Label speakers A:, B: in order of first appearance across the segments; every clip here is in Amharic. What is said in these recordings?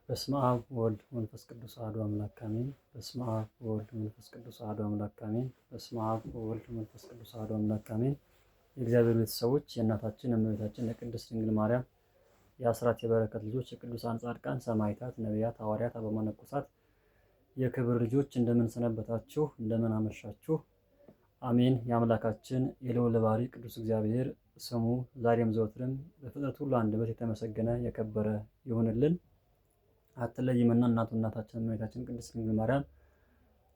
A: በስመ አብ ወወልድ ወመንፈስ ቅዱስ አሐዱ አምላክ አሜን። በስመ አብ ወወልድ ወመንፈስ ቅዱስ አሐዱ አምላክ አሜን። በስመ አብ ወወልድ ወመንፈስ ቅዱስ አሐዱ አምላክ አሜን። የእግዚአብሔር ቤተሰቦች የእናታችን የእመቤታችን የቅድስት ድንግል ማርያም የአስራት የበረከት ልጆች የቅዱሳን ጻድቃን ሰማዕታት፣ ነቢያት፣ ሐዋርያት፣ አበው መነኮሳት የክብር ልጆች እንደምን ሰነበታችሁ? እንደምን አመሻችሁ? አሜን። የአምላካችን የልዑል ባሕርይ ቅዱስ እግዚአብሔር ስሙ ዛሬም ዘወትርም በፍጥረት ሁሉ አንደበት የተመሰገነ የከበረ ይሁንልን። አትለይምና እናታችን እመቤታችን ቅድስት ድንግል ማርያም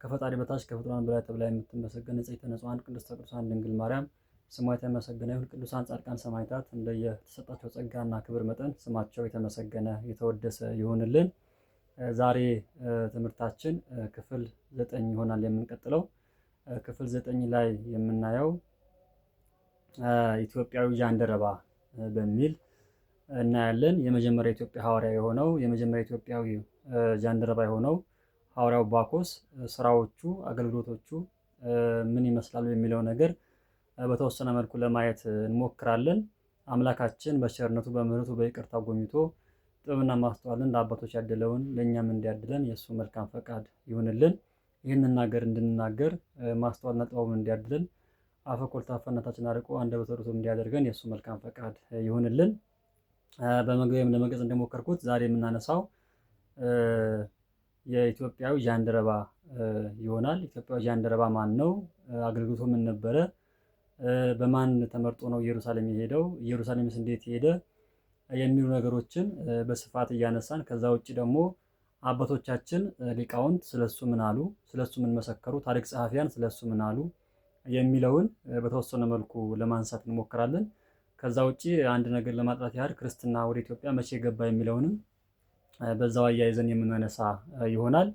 A: ከፈጣሪ በታች ከፍጡራን በላይ ተብላ የምትመሰገን ንጽሕተ ንጹሐን ቅድስተ ቅዱሳን ድንግል ማርያም ስሟ የተመሰገነ ይሁን። ቅዱሳን ጻድቃን ሰማዕታት እንደየተሰጣቸው ጸጋና ክብር መጠን ስማቸው የተመሰገነ የተወደሰ ይሁንልን። ዛሬ ትምህርታችን ክፍል 9 ይሆናል የምንቀጥለው። ክፍል 9 ላይ የምናየው ኢትዮጵያዊ ጃንደረባ በሚል እናያለን። የመጀመሪያ ኢትዮጵያ ሐዋርያ የሆነው የመጀመሪያ ኢትዮጵያዊ ጃንደረባ የሆነው ሐዋርያው ባኮስ ስራዎቹ፣ አገልግሎቶቹ ምን ይመስላሉ የሚለው ነገር በተወሰነ መልኩ ለማየት እንሞክራለን። አምላካችን በቸርነቱ በምሕረቱ በይቅርታው ጎብኝቶ ጥበብና ማስተዋልን ለአባቶች ያደለውን ለእኛም እንዲያድለን የእሱ መልካም ፈቃድ ይሁንልን። ይህንን ነገር እንድንናገር ማስተዋልና ጥበብን እንዲያድለን አፈ ኮልታፋነታችን አርቆ አንደበተ ርቱዕ እንዲያደርገን የእሱ መልካም ፈቃድ ይሁንልን። በመግቢያም ለመግለጽ እንደሞከርኩት ዛሬ የምናነሳው የኢትዮጵያዊ ጃንደረባ ይሆናል። ኢትዮጵያዊ ጃንደረባ ማን ነው? አገልግሎቱ ምን ነበረ? በማን ተመርጦ ነው ኢየሩሳሌም የሄደው? ኢየሩሳሌምስ እንዴት ሄደ? የሚሉ ነገሮችን በስፋት እያነሳን ከዛ ውጭ ደግሞ አባቶቻችን ሊቃውንት ስለሱ ምን አሉ፣ ስለሱ ምን መሰከሩ፣ ታሪክ ጸሐፊያን ስለሱ ምን አሉ የሚለውን በተወሰነ መልኩ ለማንሳት እንሞክራለን። ከዛ ውጪ አንድ ነገር ለማጥራት ያህል ክርስትና ወደ ኢትዮጵያ መቼ ገባ የሚለውንም በዛው አያይዘን የምናነሳ ይሆናል።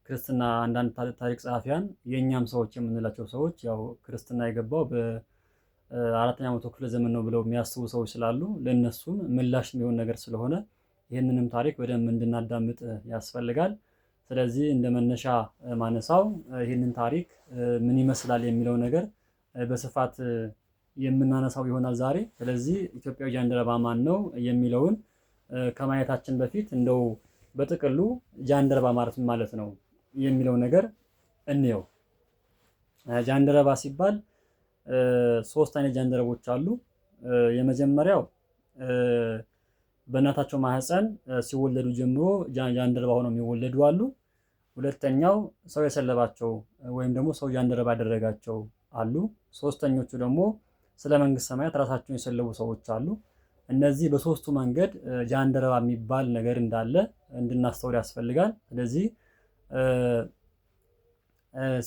A: ክርስትና አንዳንድ ታሪክ ጸሐፊያን የእኛም ሰዎች የምንላቸው ሰዎች ያው ክርስትና የገባው በ4ኛው መቶ ክፍለ ዘመን ነው ብለው የሚያስቡ ሰዎች ስላሉ ለእነሱም ምላሽ የሚሆን ነገር ስለሆነ ይህንንም ታሪክ በደንብ እንድናዳምጥ ያስፈልጋል። ስለዚህ እንደ መነሻ ማነሳው ይህንን ታሪክ ምን ይመስላል የሚለው ነገር በስፋት የምናነሳው ይሆናል ዛሬ። ስለዚህ ኢትዮጵያዊ ጃንደረባ ማን ነው የሚለውን ከማየታችን በፊት እንደው በጥቅሉ ጃንደረባ ማለት ምን ማለት ነው የሚለው ነገር እንየው። ጃንደረባ ሲባል 3 አይነት ጃንደረቦች አሉ። የመጀመሪያው በእናታቸው ማህፀን ሲወለዱ ጀምሮ ጃንደረባ ሆነው የሚወለዱ አሉ። ሁለተኛው ሰው የሰለባቸው ወይም ደግሞ ሰው ጃንደረባ ያደረጋቸው አሉ። ሶስተኞቹ ደግሞ ስለ መንግስት ሰማያት ራሳቸውን የሰለቡ ሰዎች አሉ። እነዚህ በሶስቱ መንገድ ጃንደረባ የሚባል ነገር እንዳለ እንድናስተውል ያስፈልጋል። ስለዚህ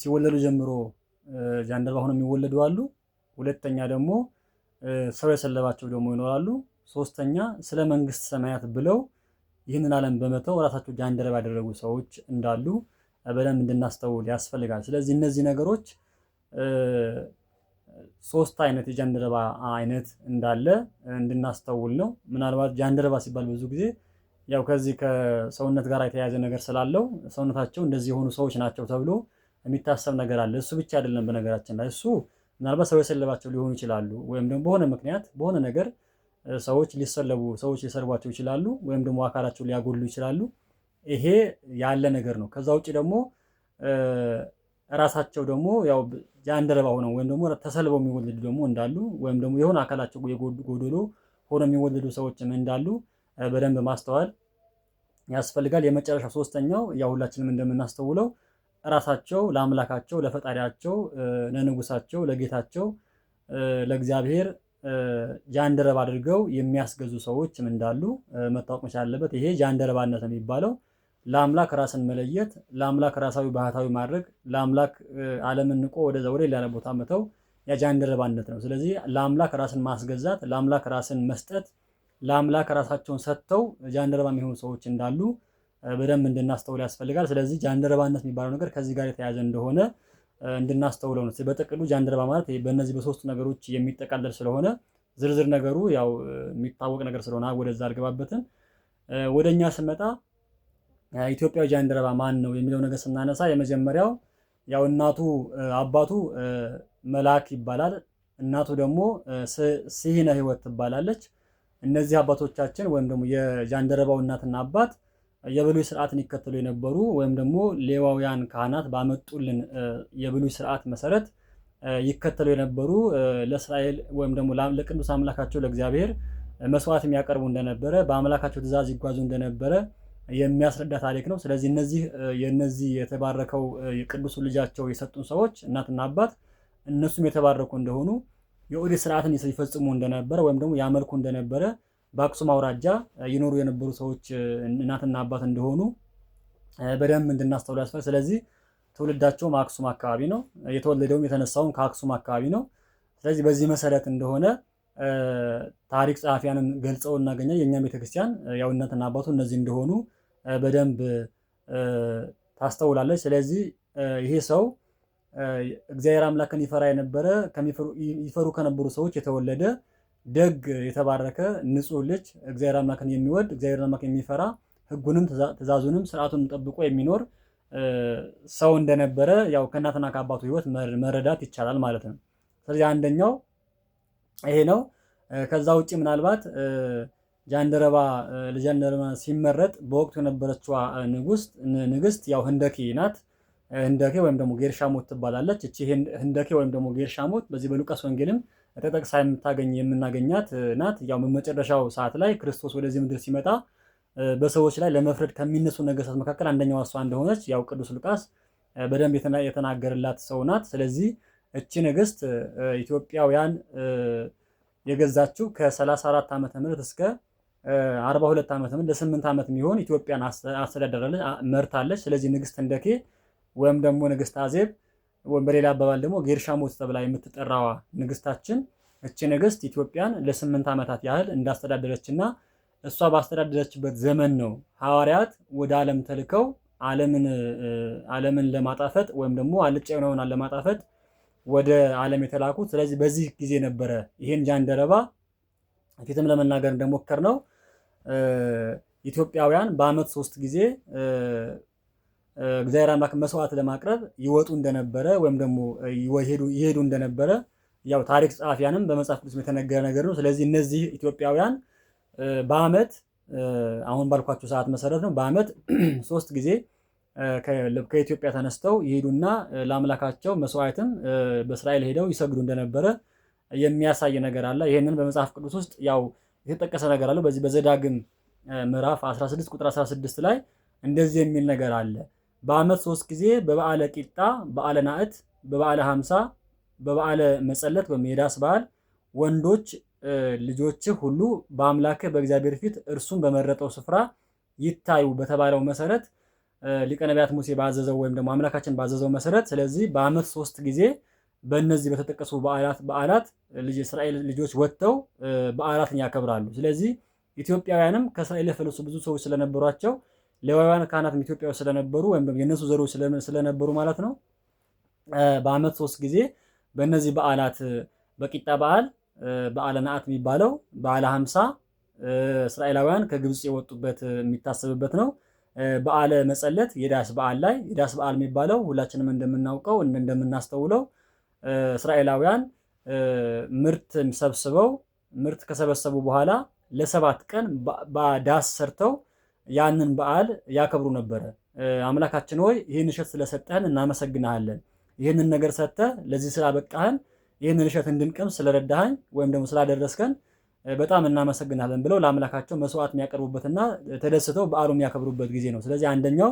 A: ሲወለዱ ጀምሮ ጃንደረባ ሆነው የሚወለዱ አሉ። ሁለተኛ ደግሞ ሰው የሰለባቸው ደግሞ ይኖራሉ። ሶስተኛ ስለ መንግስት ሰማያት ብለው ይህንን ዓለም በመተው ራሳቸው ጃንደረባ ያደረጉ ሰዎች እንዳሉ በደንብ እንድናስተውል ያስፈልጋል። ስለዚህ እነዚህ ነገሮች 3 አይነት የጃንደረባ አይነት እንዳለ እንድናስተውል ነው። ምናልባት ጃንደረባ ሲባል ብዙ ጊዜ ያው ከዚህ ከሰውነት ጋር የተያያዘ ነገር ስላለው ሰውነታቸው እንደዚህ የሆኑ ሰዎች ናቸው ተብሎ የሚታሰብ ነገር አለ። እሱ ብቻ አይደለም። በነገራችን ላይ እሱ ምናልባት ሰው የሰለባቸው ሊሆኑ ይችላሉ፣ ወይም ደግሞ በሆነ ምክንያት በሆነ ነገር ሰዎች ሊሰልቧቸው ይችላሉ፣ ወይም ደግሞ አካላቸው ሊያጎሉ ይችላሉ። ይሄ ያለ ነገር ነው። ከዛ ውጭ ደግሞ ራሳቸው ደግሞ ያው ጃንደረባ ሆነው ወይም ደግሞ ተሰልበው የሚወለዱ ደግሞ እንዳሉ፣ ወይም ደግሞ የሆነ አካላቸው ጎዶሎ ሆነው የሚወለዱ ሰዎችም እንዳሉ በደንብ ማስተዋል ያስፈልጋል። የመጨረሻ 3ኛው ያው ሁላችንም እንደምናስተውለው ራሳቸው ለአምላካቸው ለፈጣሪያቸው ለንጉሳቸው ለጌታቸው ለእግዚአብሔር ጃንደረባ አድርገው የሚያስገዙ ሰዎችም እንዳሉ መታወቅ መቻል አለበት። ይሄ ጃንደረባነት ነው የሚባለው። ለአምላክ ራስን መለየት፣ ለአምላክ ራሳዊ ባህታዊ ማድረግ፣ ለአምላክ ዓለምን ንቆ ወደ ሌላ ቦታ መተው ያ ጃንደረባነት ነው። ስለዚህ ለአምላክ ራስን ማስገዛት፣ ለአምላክ ራስን መስጠት፣ ለአምላክ ራሳቸውን ሰጥተው ጃንደረባ የሚሆኑ ሰዎች እንዳሉ በደንብ እንድናስተውል ያስፈልጋል። ስለዚህ ጃንደረባነት የሚባለው ነገር ከዚህ ጋር የተያያዘ እንደሆነ እንድናስተውለው ነው። በጥቅሉ ጃንደረባ ማለት በእነዚህ በ3 ነገሮች የሚጠቃለል ስለሆነ ዝርዝር ነገሩ ያው የሚታወቅ ነገር ስለሆነ ወደዛ አልገባበትም። ወደኛ ስመጣ ኢትዮጵያዊ ጃንደረባ ማን ነው የሚለው ነገር ስናነሳ የመጀመሪያው ያው አባቱ መልአክ ይባላል። እናቱ ደግሞ ስሂነ ሕይወት ትባላለች። እነዚህ አባቶቻችን ወይም ደግሞ የጃንደረባው እናትና አባት የብሉይ ስርዓትን ይከተሉ የነበሩ ወይም ደግሞ ሌዋውያን ካህናት ባመጡልን የብሉይ ስርዓት መሰረት ይከተሉ የነበሩ ለእስራኤል ወይም ደግሞ ለቅዱስ አምላካቸው ለእግዚአብሔር መስዋዕት የሚያቀርቡ እንደነበረ በአምላካቸው ትእዛዝ ይጓዙ እንደነበረ የሚያስረዳ ታሪክ ነው። ስለዚህ የነዚህ የተባረከው የቅዱሱ ልጃቸው የሰጡን ሰዎች እናትና አባት እነሱም የተባረኩ እንደሆኑ የኦሪት ስርዓትን ይፈጽሙ እንደነበረ ወይም ደግሞ ያመልኩ እንደነበረ በአክሱም አውራጃ ይኖሩ የነበሩ ሰዎች እናትና አባት እንደሆኑ በደንብ እንድናስተውል ያስፈልጋል። ስለዚህ ትውልዳቸውም አክሱም አካባቢ ነው፣ የተወለደውም የተነሳውም ከአክሱም አካባቢ ነው። ስለዚህ በዚህ መሰረት እንደሆነ ታሪክ ጸሐፊያንን ገልጸው እናገኛለን። የእኛም ቤተክርስቲያን ያው እናትና አባቱ እነዚህ እንደሆኑ በደንብ ታስተውላለች። ስለዚህ ይሄ ሰው እግዚአብሔር አምላክን ይፈራ የነበረ ይፈሩ ከነበሩ ሰዎች የተወለደ ደግ የተባረከ ንጹህ ልጅ እግዚአብሔር አምላክን የሚወድ እግዚአብሔር አምላክ የሚፈራ ሕጉንም ትእዛዙንም ስርዓቱንም ጠብቆ የሚኖር ሰው እንደነበረ ያው ከእናትና ከአባቱ ሕይወት መረዳት ይቻላል ማለት ነው። ስለዚህ አንደኛው ይሄ ነው። ከዛ ውጪ ምናልባት ጃንደረባ ለጃንደረባ ሲመረጥ በወቅቱ የነበረችዋ ንግስት ያው ህንደኬ ናት። ህንደኬ ወይም ደግሞ ጌርሻሞት ትባላለች። እቺ ህንደኬ ወይም ደግሞ ጌርሻሞት በዚህ በሉቃስ ወንጌልም ተጠቅሳ የምናገኛት ናት። ያው በመጨረሻው ሰዓት ላይ ክርስቶስ ወደዚህ ምድር ሲመጣ በሰዎች ላይ ለመፍረድ ከሚነሱ ነገስታት መካከል አንደኛዋ እሷ እንደሆነች ያው ቅዱስ ሉቃስ በደንብ የተናገረላት ሰው ናት። ስለዚህ እቺ ንግስት ኢትዮጵያውያን የገዛችው ከ34 ዓመተ ምህረት እስከ 42 ዓመተ ምህረት ለ8 ዓመት የሚሆን ኢትዮጵያን አስተዳደራለች፣ መርታለች። ስለዚህ ንግስት ህንደኬ ወይም ደግሞ ንግስት አዜብ ወይም በሌላ አባባል ደግሞ ጌርሻሞት ተብላ የምትጠራዋ ንግስታችን እቺ ንግስት ኢትዮጵያን ለ8 ዓመታት ያህል እንዳስተዳደረችና እሷ ባስተዳደረችበት ዘመን ነው ሐዋርያት ወደ ዓለም ተልከው ዓለምን ለማጣፈጥ ወይም ደግሞ አልጫ የሆነውን ለማጣፈጥ ወደ ዓለም የተላኩት። ስለዚህ በዚህ ጊዜ ነበረ ይሄን ጃንደረባ ፊትም ለመናገር እንደሞከር ነው ኢትዮጵያውያን በአመት 3 ጊዜ እግዚአብሔር አምላክ መስዋዕት ለማቅረብ ይወጡ እንደነበረ ወይም ደግሞ ይሄዱ እንደነበረ ያው ታሪክ ጸሐፊያንም በመጽሐፍ ቅዱስ የተነገረ ነገር ነው። ስለዚህ እነዚህ ኢትዮጵያውያን በአመት አሁን ባልኳቸው ሰዓት መሰረት ነው በአመት 3 ጊዜ ከኢትዮጵያ ተነስተው ይሄዱና ለአምላካቸው መስዋዕትም በእስራኤል ሄደው ይሰግዱ እንደነበረ የሚያሳይ ነገር አለ። ይሄንን በመጽሐፍ ቅዱስ ውስጥ ያው የተጠቀሰ ነገር አለ። በዚህ በዘዳግም ምዕራፍ 16 ቁጥር 16 ላይ እንደዚህ የሚል ነገር አለ። በአመት 3 ጊዜ በበዓለ ቂጣ፣ በዓለ ናዕት፣ በበዓለ ሀምሳ፣ በበዓለ መጸለት ወይም የዳስ በዓል ወንዶች ልጆችህ ሁሉ በአምላክህ በእግዚአብሔር ፊት እርሱን በመረጠው ስፍራ ይታዩ በተባለው መሰረት ሊቀ ነቢያት ሙሴ ባዘዘው ወይም ደግሞ አምላካችን ባዘዘው መሰረት ስለዚህ በአመት 3 ጊዜ በእነዚህ በተጠቀሱ በዓላት የእስራኤል ልጆች ወጥተው በዓላትን ያከብራሉ። ስለዚህ ኢትዮጵያውያንም ከእስራኤል የፈለሱ ብዙ ሰዎች ስለነበሯቸው ሌዋውያን ካህናትም ኢትዮጵያዊ ስለነበሩ ወይም ደግሞ የነሱ ዘሮች ስለነበሩ ማለት ነው በአመት 3 ጊዜ በእነዚህ በዓላት በቂጣ በዓል፣ በዓለ ናዕት የሚባለው፣ በዓለ ሀምሳ እስራኤላውያን ከግብፅ የወጡበት የሚታሰብበት ነው። በዓለ መጸለት የዳስ በዓል ላይ የዳስ በዓል የሚባለው ሁላችንም እንደምናውቀው እንደምናስተውለው እስራኤላውያን ምርት ከሰበሰቡ በኋላ ለ7 ቀን በዳስ ሰርተው ያንን በዓል ያከብሩ ነበረ። አምላካችን ሆይ ይህን እሸት ስለሰጠህን እናመሰግናለን፣ ይህንን ነገር ሰጥተህ ለዚህ ስላበቃህን፣ ይህንን እሸት እንድንቀምስ ስለረዳኸኝ ወይም ደግሞ ስላደረስከን በጣም እናመሰግናለን ብለው ለአምላካቸው መስዋዕት የሚያቀርቡበትና ተደስተው በዓሉ የሚያከብሩበት ጊዜ ነው። ስለዚህ አንደኛው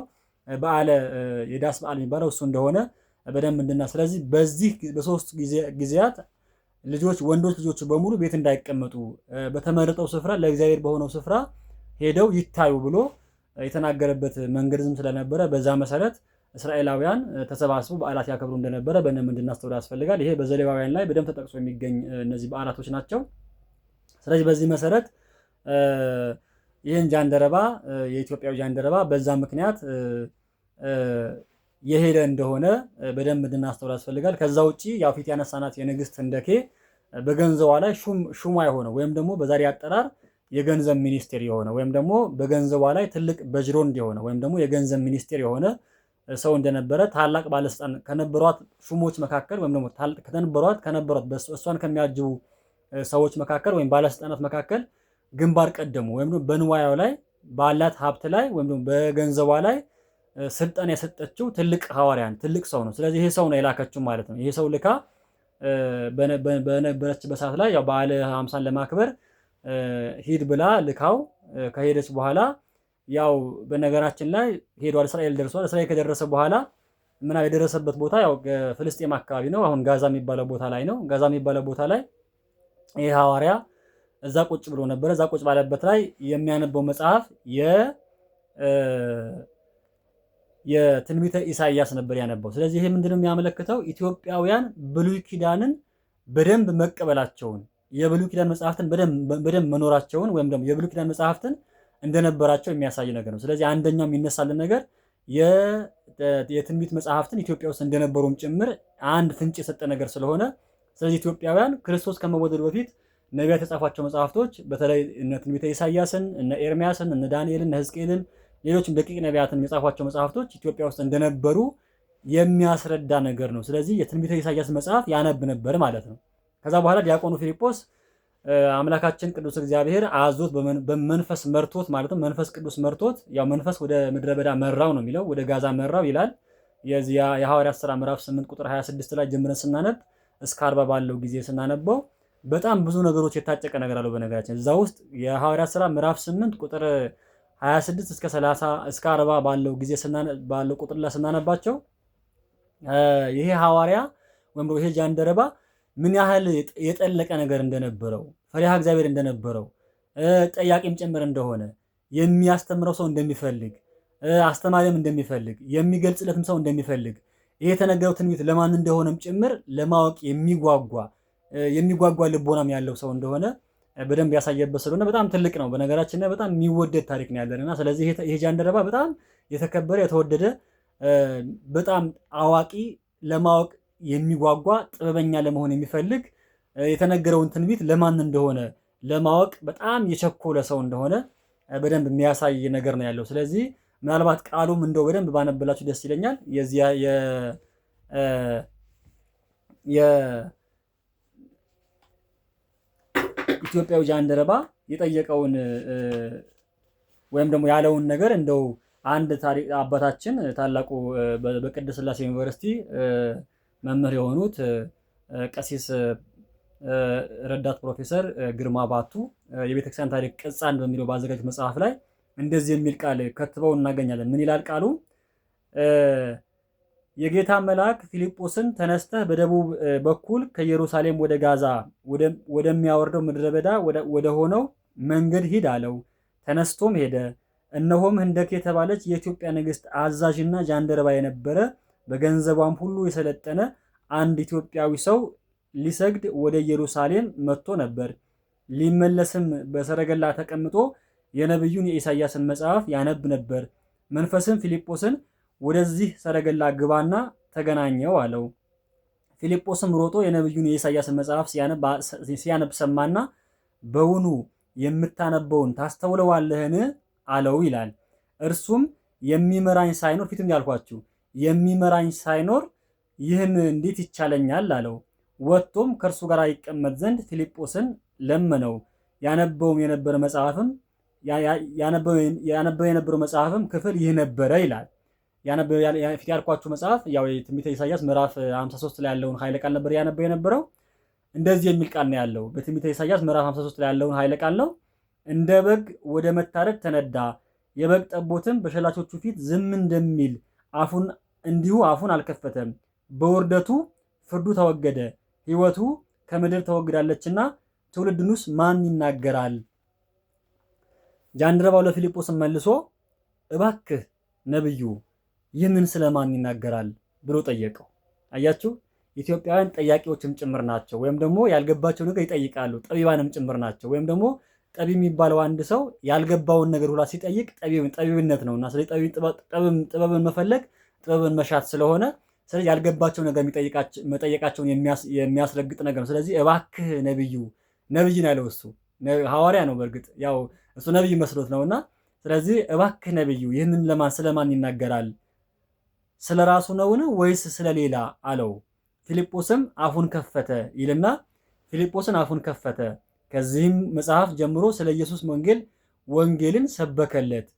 A: የዳስ በዓል የሚባለው እሱ እንደሆነ በደንብ ስለዚህ በዚህ በ3 ጊዜያት ወንዶች ልጆች በሙሉ ቤት እንዳይቀመጡ በተመረጠው ስፍራ ለእግዚአብሔር በሆነው ስፍራ ሄደው ይታዩ ብሎ የተናገረበት መንገድም ስለነበረ በዛ መሰረት እስራኤላውያን ተሰባስበው በዓላት ያከብሩ እንደነበረ በደንብ እንድናስተውል ያስፈልጋል። ይሄ በዘሌዋውያን ላይ በደንብ ተጠቅሶ የሚገኝ እነዚህ በዓላቶች ናቸው። ስለዚህ በዚህ መሰረት ይህን ጃንደረባ የኢትዮጵያዊ ጃንደረባ በዛ ምክንያት የሄደ እንደሆነ በደንብ እንድናስተውል ያስፈልጋል። ከዛ ውጪ ያው ፊት ያነሳናት የንግስት ህንደኬ በገንዘቧ ላይ ሹማ የሆነ ወይም ደግሞ በዛሬ አጠራር የገንዘብ ሚኒስቴር የሆነ ወይም ደግሞ በገንዘቧ ላይ ትልቅ በጅሮንድ የሆነ ወይም ደግሞ የገንዘብ ሚኒስቴር የሆነ ሰው እንደነበረ ታላቅ ባለስልጣን ከነበሯት ሹሞች መካከል ወይም ደግሞ ከነበሯት እሷን ከሚያጅቡ ሰዎች መካከል ወይም ባለስልጣናት መካከል ግንባር ቀደሙ ወይም በንዋያው ላይ ባላት ሀብት ላይ ወይም ደግሞ በገንዘቧ ላይ ስልጣን የሰጠችው ትልቅ ሐዋርያን ትልቅ ሰው ነው። ስለዚህ ይሄ ሰው ነው የላከችው ማለት ነው። ይሄ ሰው ልካ በነበረችበት ሰዓት ላይ ያው በዓለ ሃምሳን ለማክበር ሂድ ብላ ልካው ከሄደች በኋላ ያው በነገራችን ላይ ሄዷል፣ እስራኤል ደርሷል። እስራኤል ከደረሰ በኋላ ምናምን የደረሰበት ቦታ ያው ፍልስጤም አካባቢ ነው። አሁን ጋዛ የሚባለው ቦታ ላይ ነው። ጋዛ የሚባለው ቦታ ላይ ይህ ሐዋርያ እዛ ቁጭ ብሎ ነበረ። እዛ ቁጭ ባለበት ላይ የሚያነበው መጽሐፍ የትንቢተ ኢሳይያስ ነበር ያነበው። ስለዚህ ይሄ ምንድነው የሚያመለክተው? ኢትዮጵያውያን ብሉይ ኪዳንን በደንብ መቀበላቸውን፣ የብሉይ ኪዳን መጽሐፍትን በደንብ መኖራቸውን ወይም ደግሞ የብሉይ ኪዳን መጽሐፍትን እንደነበራቸው የሚያሳይ ነገር ነው። ስለዚህ አንደኛው የሚነሳልን ነገር የትንቢት መጽሐፍትን ኢትዮጵያ ውስጥ እንደነበሩም ጭምር አንድ ፍንጭ የሰጠ ነገር ስለሆነ ስለዚህ ኢትዮጵያውያን ክርስቶስ ከመወለዱ በፊት ነቢያት የጻፏቸው መጽሐፍቶች በተለይ እነ ትንቢተ ኢሳይያስን፣ እነ ኤርሚያስን፣ እነ ዳንኤልን፣ እነ ሕዝቅኤልን ሌሎችም ደቂቅ ነቢያትን የጻፏቸው መጽሐፍቶች ኢትዮጵያ ውስጥ እንደነበሩ የሚያስረዳ ነገር ነው። ስለዚህ የትንቢተ ኢሳይያስ መጽሐፍ ያነብ ነበር ማለት ነው። ከዛ በኋላ ዲያቆኑ ፊልጶስ አምላካችን ቅዱስ እግዚአብሔር አዞት በመንፈስ መርቶት ማለት ነው። መንፈስ ቅዱስ መርቶት ያው መንፈስ ወደ ምድረ በዳ መራው ነው የሚለው፣ ወደ ጋዛ መራው ይላል። የሐዋርያት ሥራ ምዕራፍ 8 ቁጥር 26 ላይ ጀምረን ስናነብ እስከ 40 ባለው ጊዜ ስናነበው በጣም ብዙ ነገሮች የታጨቀ ነገር አለው። በነገራችን እዛ ውስጥ የሐዋርያት ሥራ ምዕራፍ 8 ቁጥር 26 እስከ 30 እስከ 40 ባለው ጊዜ ባለው ቁጥር ላይ ስናነባቸው ይሄ ሐዋርያ ወይም ይሄ ጃንደረባ ምን ያህል የጠለቀ ነገር እንደነበረው፣ ፈሪሃ እግዚአብሔር እንደነበረው፣ ጠያቂም ጭምር እንደሆነ፣ የሚያስተምረው ሰው እንደሚፈልግ፣ አስተማሪም እንደሚፈልግ፣ የሚገልጽለትም ሰው እንደሚፈልግ፣ ይሄ የተነገረው ትንቢት ለማን እንደሆነም ጭምር ለማወቅ የሚጓጓ ልቦናም ያለው ሰው እንደሆነ በደንብ ያሳየበት ስለሆነ በጣም ትልቅ ነው። በነገራችን ላይ በጣም የሚወደድ ታሪክ ነው ያለንና ስለዚህ ይሄ ጃንደረባ በጣም የተከበረ የተወደደ በጣም አዋቂ ለማወቅ የሚጓጓ ጥበበኛ ለመሆን የሚፈልግ የተነገረውን ትንቢት ለማን እንደሆነ ለማወቅ በጣም የቸኮለ ሰው እንደሆነ በደንብ የሚያሳይ ነገር ነው ያለው። ስለዚህ ምናልባት ቃሉም እንደው በደንብ ባነብላችሁ ደስ ይለኛል። የዚያ የኢትዮጵያው ጃንደረባ የጠየቀውን ወይም ደግሞ ያለውን ነገር እንደው አንድ ታሪክ አባታችን ታላቁ በቅድስት ሥላሴ ዩኒቨርሲቲ መምህር የሆኑት ቀሲስ ረዳት ፕሮፌሰር ግርማ ባቱ የቤተክርስቲያን ታሪክ ቅጽ 1 በሚለው ባዘጋጁት መጽሐፍ ላይ እንደዚህ የሚል ቃል ከትበው እናገኛለን። ምን ይላል ቃሉ? የጌታ መልአክ ፊልጶስን ተነስተህ በደቡብ በኩል ከኢየሩሳሌም ወደ ጋዛ ወደሚያወርደው ምድረ በዳ ወደ ሆነው መንገድ ሂድ አለው። ተነስቶም ሄደ። እነሆም ህንደክ የተባለች የኢትዮጵያ ንግሥት አዛዥና ጃንደረባ የነበረ በገንዘቧም ሁሉ የሰለጠነ አንድ ኢትዮጵያዊ ሰው ሊሰግድ ወደ ኢየሩሳሌም መጥቶ ነበር። ሊመለስም በሰረገላ ተቀምጦ የነቢዩን የኢሳይያስን መጽሐፍ ያነብ ነበር። መንፈስም ፊልጶስን ወደዚህ ሰረገላ ግባና ተገናኘው አለው። ፊልጶስም ሮጦ የነቢዩን የኢሳይያስን መጽሐፍ ሲያነብ ሰማና በውኑ የምታነበውን ታስተውለዋለህን አለው ይላል። እርሱም የሚመራኝ ሳይኖር ፊትም ያልኳችሁ የሚመራኝ ሳይኖር ይህን እንዴት ይቻለኛል አለው። ወጥቶም ከእርሱ ጋር ይቀመጥ ዘንድ ፊልጶስን ለመነው። ያነበው የነበረው መጽሐፍም ክፍል ይህ ነበረ ይላል። ፊት ያልኳችሁ መጽሐፍ ያው የትንቢተ ኢሳይያስ ምዕራፍ 53 ላይ ያለውን ኃይለ ቃል ነበር ያነበው የነበረው። እንደዚህ የሚል ቃል ነው ያለው በትንቢተ ኢሳይያስ ምዕራፍ 53 ላይ ያለውን ኃይለ ቃል ነው። እንደ በግ ወደ መታረድ ተነዳ፣ የበግ ጠቦትም በሸላቾቹ ፊት ዝም እንደሚል እንዲሁ አፉን አልከፈተም። በውርደቱ ፍርዱ ተወገደ፣ ሕይወቱ ከምድር ተወግዳለችና ትውልድንስ ማን ይናገራል? ጃንደረባው ለፊልጶስም መልሶ እባክህ ነብዩ ይህንን ስለማን ይናገራል ብሎ ጠየቀው። አያችሁ፣ ኢትዮጵያውያን ጠያቂዎችም ጭምር ናቸው። ወይም ደግሞ ያልገባቸው ነገር ይጠይቃሉ። ጠቢባንም ጭምር ናቸው። ወይም ደግሞ ጠቢብ የሚባለው አንድ ሰው ያልገባውን ነገር ሁላ ሲጠይቅ ጠቢብነት ነውና ስለዚህ ጥበብን መፈለግ ጥበብን መሻት ስለሆነ ስለዚህ ያልገባቸው ነገር መጠየቃቸውን የሚያስረግጥ ነገር ነው። ስለዚህ እባክህ ነብይ ነው ያለው። እሱ ሐዋርያ ነው። በእርግጥ ያው እሱ ነብይ መስሎት ነውና ስለዚህ እባክህ ነብዩ ይህንን ስለማን ይናገራል? ስለ ራሱ ነውን ወይስ ስለሌላ አለው። ፊልጶስም አፉን ከፈተ ይልና ፊልጶስን አፉን ከፈተ። ከዚህም መጽሐፍ ጀምሮ ስለ ኢየሱስ ወንጌል ወንጌልን ሰበከለት።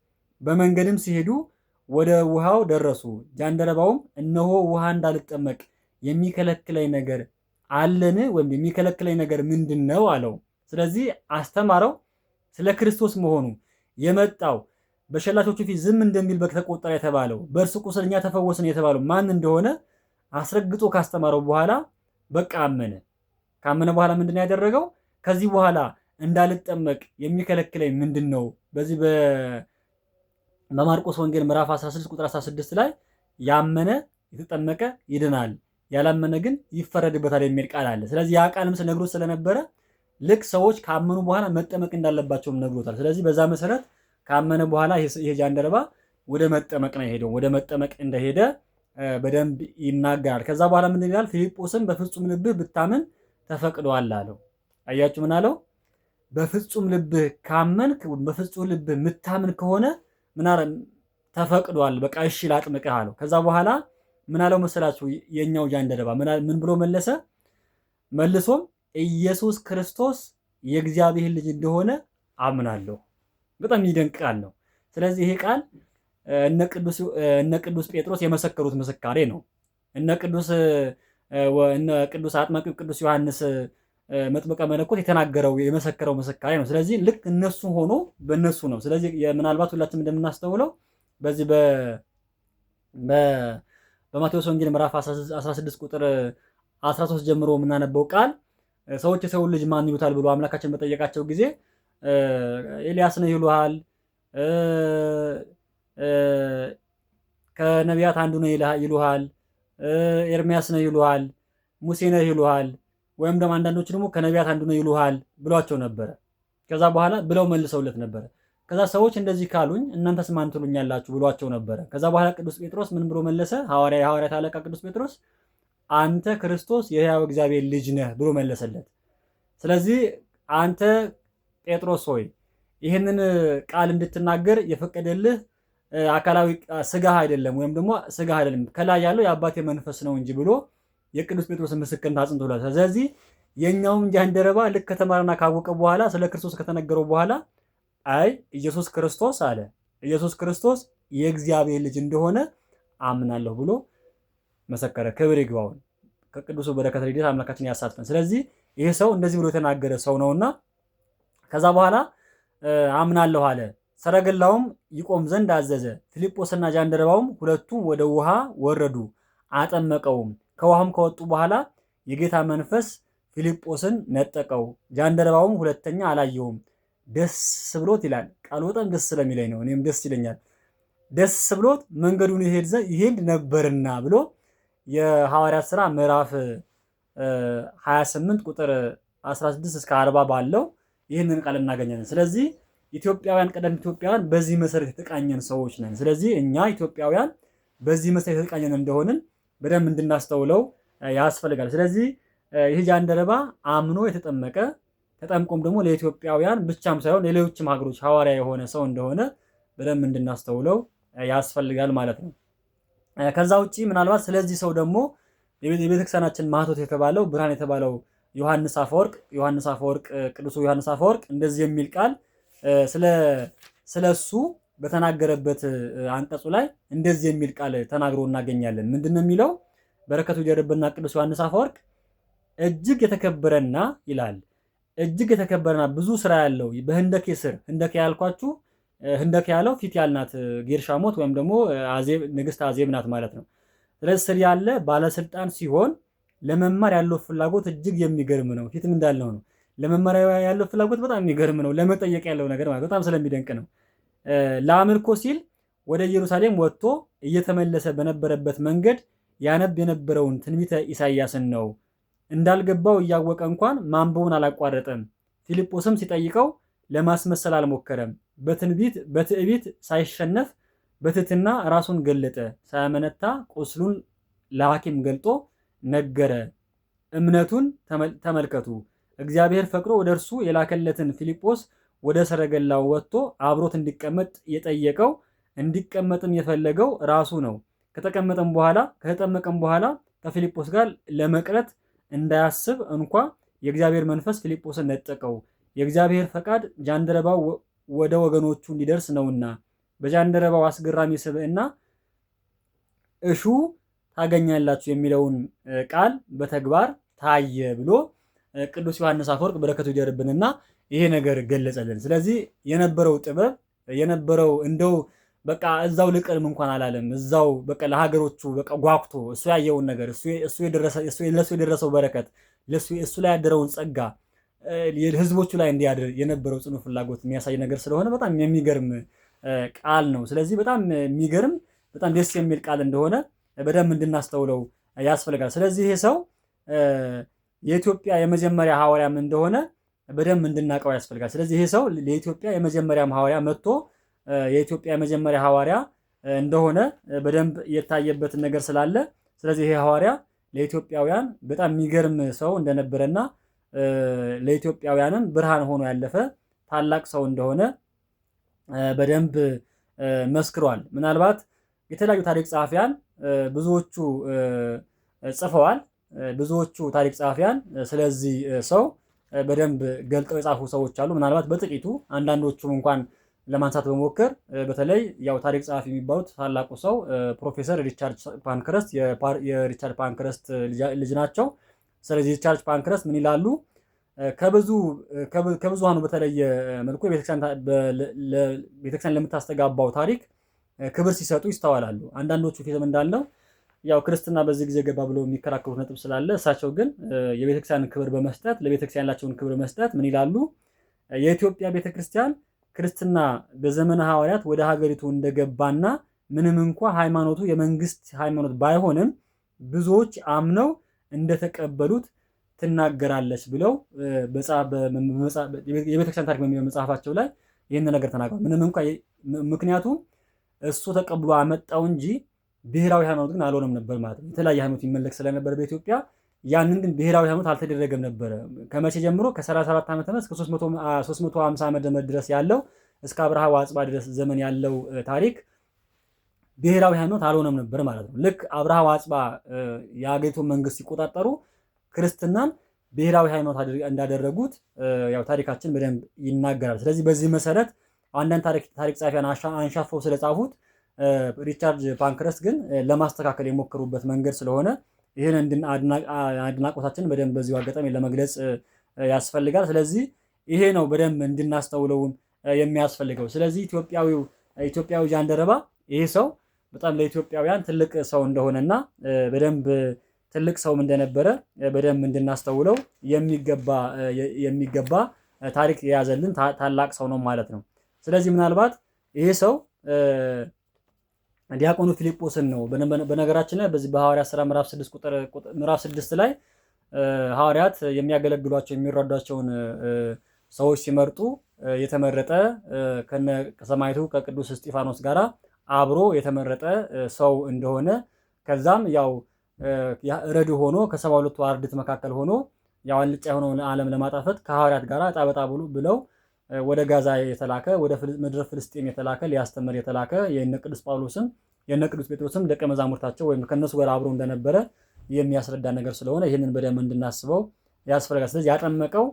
A: በመንገድም ሲሄዱ ወደ ውሃው ደረሱ። ጃንደረባውም እነሆ ውሃ እንዳልጠመቅ የሚከለክለኝ ነገር አለን? ወይም የሚከለክለኝ ነገር ምንድን ነው አለው። ስለዚህ አስተማረው። ስለ ክርስቶስ መሆኑ የመጣው በሸላቾቹ ፊት ዝም እንደሚል በግ ተቆጠረ የተባለው በእርሱ ቁስል እኛ ተፈወስን የተባለው ማን እንደሆነ አስረግጦ ካስተማረው በኋላ በቃ አመነ። ካመነ በኋላ ምንድን ነው ያደረገው? ከዚህ በኋላ እንዳልጠመቅ የሚከለክለኝ ምንድን ነው? በዚህ በማርቆስ ወንጌል ምዕራፍ 16 ቁጥር 16 ላይ ያመነ የተጠመቀ ይድናል፣ ያላመነ ግን ይፈረድበታል የሚል ቃል አለ። ስለዚህ ያ ቃልም ነግሮት ስለነበረ ልክ ሰዎች ካመኑ በኋላ መጠመቅ እንዳለባቸውም ነግሮታል። ስለዚህ በዛ መሰረት ካመነ በኋላ ይሄ ጃንደረባ ወደ መጠመቅ ነው የሄደው። ወደ መጠመቅ እንደሄደ በደንብ ይናገራል። ከዛ በኋላ ምን ይላል? ፊልጶስን በፍጹም ልብህ ብታምን ተፈቅዷል አለው። አያችሁ ምን አለው? በፍጹም ልብህ ካመንክ፣ በፍጹም ልብህ የምታምን ከሆነ ምን አለ? ተፈቅዷል፣ በቃ እሺ ላጥምቅህ አለው። ከዛ በኋላ ምን አለው መሰላችሁ? የኛው ጃንደረባ ምን ብሎ መለሰ? መልሶም ኢየሱስ ክርስቶስ የእግዚአብሔር ልጅ እንደሆነ አምናለሁ። በጣም የሚደንቅ ቃል ነው። ስለዚህ ይሄ ቃል እነ ቅዱስ ጴጥሮስ የመሰከሩት ምስካሬ ነው። እነ ቅዱስ አጥማቂው ቅዱስ ዮሐንስ መጥምቀ መለኮት የተናገረው የመሰከረው ምስካሬ ነው። ስለዚህ ልክ እነሱ ሆኖ በእነሱ ነው። ስለዚህ ምናልባት ሁላችንም እንደምናስተውለው በዚህ በማቴዎስ ወንጌል ምዕራፍ 16 ቁጥር 13 ጀምሮ የምናነበው ቃል ሰዎች የሰውን ልጅ ማን ይሉታል ብሎ አምላካችን በጠየቃቸው ጊዜ ኤልያስ ነው ይሉሃል፣ ከነቢያት አንዱ ነው ይሉሃል፣ ኤርሚያስ ነው ይሉሃል፣ ሙሴ ነው ይሉሃል፣ ወይም ደግሞ አንዳንዶች ደግሞ ከነቢያት አንዱ ነው ይሉሃል ብሏቸው ነበረ። ከዛ በኋላ ብለው መልሰውለት ነበረ። ከዛ ሰዎች እንደዚህ ካሉኝ እናንተስ ማን ትሉኛላችሁ ብሏቸው ነበረ። ከዛ በኋላ ቅዱስ ጴጥሮስ ምን ብሎ መለሰ? የሐዋርያት አለቃ ቅዱስ ጴጥሮስ አንተ ክርስቶስ የሕያው እግዚአብሔር ልጅ ነህ ብሎ መለሰለት። ስለዚህ አንተ ጴጥሮስ ሆይ ይህንን ቃል እንድትናገር የፈቀደልህ አካላዊ ስጋህ አይደለም፣ ወይም ደግሞ ስጋህ አይደለም፣ ከላይ ያለው የአባቴ መንፈስ ነው እንጂ ብሎ የቅዱስ ጴጥሮስ ምስክርነት አጽንቶላል። ስለዚህ የኛውም ጃንደረባ ልክ ከተማረና ካወቀ በኋላ ስለ ክርስቶስ ከተነገረው በኋላ አይ ኢየሱስ ክርስቶስ አለ፣ ኢየሱስ ክርስቶስ የእግዚአብሔር ልጅ እንደሆነ አምናለሁ ብሎ መሰከረ። ክብር ይግባውን። ከቅዱሱ በረከት ረድኤት አምላካችን ያሳትፈን። ስለዚህ ይሄ ሰው እንደዚህ ብሎ የተናገረ ሰው ነውና ከዛ በኋላ አምናለሁ አለ። ሰረገላውም ይቆም ዘንድ አዘዘ። ፊልጶስና ጃንደረባውም ሁለቱም ወደ ውሃ ወረዱ፣ አጠመቀውም። ከውሃም ከወጡ በኋላ የጌታ መንፈስ ፊልጶስን ነጠቀው። ጃንደረባውም ሁለተኛ አላየውም፣ ደስ ብሎት ይላል ቃሉ። በጣም ደስ ስለሚለኝ ነው፣ እኔም ደስ ይለኛል። ደስ ብሎት መንገዱን ይሄድ ነበርና ብሎ የሐዋርያት ሥራ ምዕራፍ 28 ቁጥር 16 እስከ 40 ባለው ይህንን ቃል እናገኛለን። ስለዚህ ኢትዮጵያውያን ቀደም ኢትዮጵያውያን በዚህ መሰረት የተቃኘን ሰዎች ነን። ስለዚህ እኛ ኢትዮጵያውያን በዚህ መሰረት የተቃኘን እንደሆንን በደንብ እንድናስተውለው ያስፈልጋል። ስለዚህ ይህ ጃንደረባ አምኖ የተጠመቀ ተጠምቆም ደግሞ ለኢትዮጵያውያን ብቻም ሳይሆን ለሌሎችም ሀገሮች ሐዋርያ የሆነ ሰው እንደሆነ በደንብ እንድናስተውለው ያስፈልጋል ማለት ነው። ከዛ ውጪ ምናልባት ስለዚህ ሰው ደግሞ የቤተክርስቲያናችን ማህቶት የተባለው ብርሃን የተባለው ዮሐንስ አፈወርቅ ቅዱሱ ዮሐንስ አፈወርቅ እንደዚህ የሚል ቃል ስለሱ በተናገረበት አንቀጹ ላይ እንደዚህ የሚል ቃል ተናግሮ እናገኛለን። ምንድነው የሚለው? በረከቱ ይደርብና ቅዱስ ዮሐንስ አፈወርቅ እጅግ የተከበረና ይላል እጅግ የተከበረና ብዙ ስራ ያለው በህንደኬ ስር ህንደኬ ያልኳችሁ ህንደኬ ያለው ፊት ያልናት ጌርሻሞት ወይም ደግሞ ንግስት አዜብ ናት ማለት ነው። ስለዚህ ስር ያለ ባለስልጣን ሲሆን ለመማር ያለው ፍላጎት እጅግ የሚገርም ነው። ፊትም እንዳልነው ነው። ለመማር ያለው ፍላጎት በጣም የሚገርም ነው። ለመጠየቅ ያለው ነገር ማለት በጣም ስለሚደንቅ ነው። ለአምልኮ ሲል ወደ ኢየሩሳሌም ወጥቶ እየተመለሰ በነበረበት መንገድ ያነብ የነበረውን ትንቢተ ኢሳይያስን ነው። እንዳልገባው እያወቀ እንኳን ማንበቡን አላቋረጠም። ፊልጶስም ሲጠይቀው ለማስመሰል አልሞከረም። በትዕቢት ሳይሸነፍ በትህትና ራሱን ገለጠ። ሳያመነታ ቁስሉን ለሐኪም ገልጦ ነገረ። እምነቱን ተመልከቱ። እግዚአብሔር ፈቅዶ ወደ እርሱ የላከለትን ፊልጶስ ወደ ሰረገላው ወጥቶ አብሮት እንዲቀመጥ የጠየቀው እንዲቀመጥም የፈለገው ራሱ ነው። ከተጠመቀም በኋላ ከፊልጶስ ጋር ለመቅረት እንዳያስብ እንኳ የእግዚአብሔር መንፈስ ፊልጶስን ነጠቀው። የእግዚአብሔር ፈቃድ ጃንደረባው ወደ ወገኖቹ እንዲደርስ ነውና በጃንደረባው አስገራሚ ስብዕና እሹ ታገኛላችሁ የሚለውን ቃል በተግባር ታየ ብሎ ቅዱስ ዮሐንስ አፈወርቅ በረከቱ ይደርብንና ይሄ ነገር ገለጸልን። ስለዚህ የነበረው ጥበብ የነበረው እንደው በቃ እዛው ልቅርም እንኳን አላለም። እዛው በቃ ለሀገሮቹ በቃ ጓጉቶ እሱ ያየውን ነገር ለሱ የደረሰው በረከት እሱ ላይ ያደረውን ጸጋ ህዝቦቹ ላይ እንዲያድር የነበረው ጽኑ ፍላጎት የሚያሳይ ነገር ስለሆነ በጣም የሚገርም ቃል ነው። ስለዚህ በጣም የሚገርም በጣም ደስ የሚል ቃል እንደሆነ በደንብ እንድናስተውለው ያስፈልጋል። ስለዚህ ይሄ ሰው የኢትዮጵያ የመጀመሪያ ሐዋርያም እንደሆነ በደንብ እንድናውቀው ያስፈልጋል። ስለዚህ ይሄ ሰው ለኢትዮጵያ የመጀመሪያም ሐዋርያ መጥቶ የኢትዮጵያ የመጀመሪያ ሐዋርያ እንደሆነ በደንብ የታየበትን ነገር ስላለ ስለዚህ ይሄ ሐዋርያ ለኢትዮጵያውያን በጣም የሚገርም ሰው እንደነበረና ለኢትዮጵያውያንም ብርሃን ሆኖ ያለፈ ታላቅ ሰው እንደሆነ በደንብ መስክሯል። ምናልባት የተለያዩ ታሪክ ጸሐፊያን ብዙዎቹ ጽፈዋል። ብዙዎቹ ታሪክ ጸሐፊያን ስለዚህ ሰው በደንብ ገልጠው የጻፉ ሰዎች አሉ። ምናልባት በጥቂቱ አንዳንዶቹም እንኳን ለማንሳት በሞከር በተለይ ያው ታሪክ ጸሐፊ የሚባሉት ታላቁ ሰው ፕሮፌሰር ሪቻርድ ፓንክረስት የሪቻርድ ፓንክረስት ልጅ ናቸው። ስለዚህ ሪቻርድ ፓንክረስት ምን ይላሉ? ከብዙሃኑ በተለየ መልኩ ቤተክርስቲያን ለምታስተጋባው ታሪክ ክብር ሲሰጡ ይስተዋላሉ። አንዳንዶቹ ፊትም እንዳለው ያው ክርስትና በዚህ ጊዜ ገባ ብለው የሚከራከሩት ነጥብ ስላለ እሳቸው ግን የቤተክርስቲያን ክብር በመስጠት ለቤተክርስቲያን ያላቸውን ክብር መስጠት ምን ይላሉ? የኢትዮጵያ ቤተክርስቲያን ክርስትና በዘመነ ሐዋርያት ወደ ሀገሪቱ እንደገባና ምንም እንኳ ሃይማኖቱ የመንግስት ሃይማኖት ባይሆንም ብዙዎች አምነው እንደተቀበሉት ትናገራለች ብለው የቤተክርስቲያን ታሪክ በሚለው መጽሐፋቸው ላይ ይህን ነገር ተናግረዋል። ምንም እንኳ ምክንያቱም እሱ ተቀብሎ አመጣው እንጂ ብሔራዊ ሃይማኖት ግን አልሆነም ነበር ማለት ነው። የተለያየ ሃይማኖት ይመለክ ስለነበር በኢትዮጵያ ያንን ግን ብሔራዊ ሃይማኖት አልተደረገም ነበረ። ከመቼ ጀምሮ ከ34 ዓመተ ምህረት እስከ 350 ዓመተ ምህረት ድረስ ያለው እስከ አብርሃ ወአጽብሃ ድረስ ዘመን ያለው ታሪክ ብሔራዊ ሃይማኖት አልሆነም ነበር ማለት ነው። ልክ አብርሃ ወአጽብሃ የአገሪቱን መንግስት ሲቆጣጠሩ ክርስትናን ብሔራዊ ሃይማኖት እንዳደረጉት ያው ታሪካችን በደንብ ይናገራል። ስለዚህ በዚህ መሰረት አንዳንድ ታሪክ ጸሐፊያን አንሻፈው ስለጻፉት ሪቻርድ ፓንክረስት ግን ለማስተካከል የሞከሩበት መንገድ ስለሆነ ይህን አድናቆታችንን በደንብ በዚሁ አጋጣሚ ለመግለጽ ያስፈልጋል። ስለዚህ ይሄ ነው በደንብ እንድናስተውለውን የሚያስፈልገው። ስለዚህ ኢትዮጵያዊ ጃንደረባ ይሄ ሰው በጣም ለኢትዮጵያውያን ትልቅ ሰው እንደሆነና በደንብ ትልቅ ሰውም እንደነበረ በደንብ እንድናስተውለው የሚገባ ታሪክ የያዘልን ታላቅ ሰው ነው ማለት ነው። ስለዚህ ምናልባት ይሄ ሰው ዲያቆኑ ፊልጶስን ነው። በነገራችን ላይ በዚህ በሐዋርያት ሥራ ምዕራፍ 6 ላይ ሐዋርያት የሚያገለግሏቸው የሚረዷቸውን ሰዎች ሲመርጡ የተመረጠ ከሰማዕቱ ከቅዱስ እስጢፋኖስ ጋራ አብሮ የተመረጠ ሰው እንደሆነ ከዛም ያው ረድ ሆኖ ከ72ቱ አርድእት መካከል ሆኖ ያው አልጫ የሆነውን ዓለም ለማጣፈጥ ከሐዋርያት ጋራ ዕጣ በዕጣ ብለው ወደ ጋዛ የተላከ ወደ ምድረ ፍልስጤም የተላከ ሊያስተምር የተላከ የነ ቅዱስ ጳውሎስም የነ ቅዱስ ጴጥሮስም ደቀ መዛሙርታቸው ወይም ከነሱ ጋር አብሮ እንደነበረ የሚያስረዳ ነገር ስለሆነ ይህንን በደንብ እንድናስበው ያስፈልጋል። ስለዚህ ያጠመቀው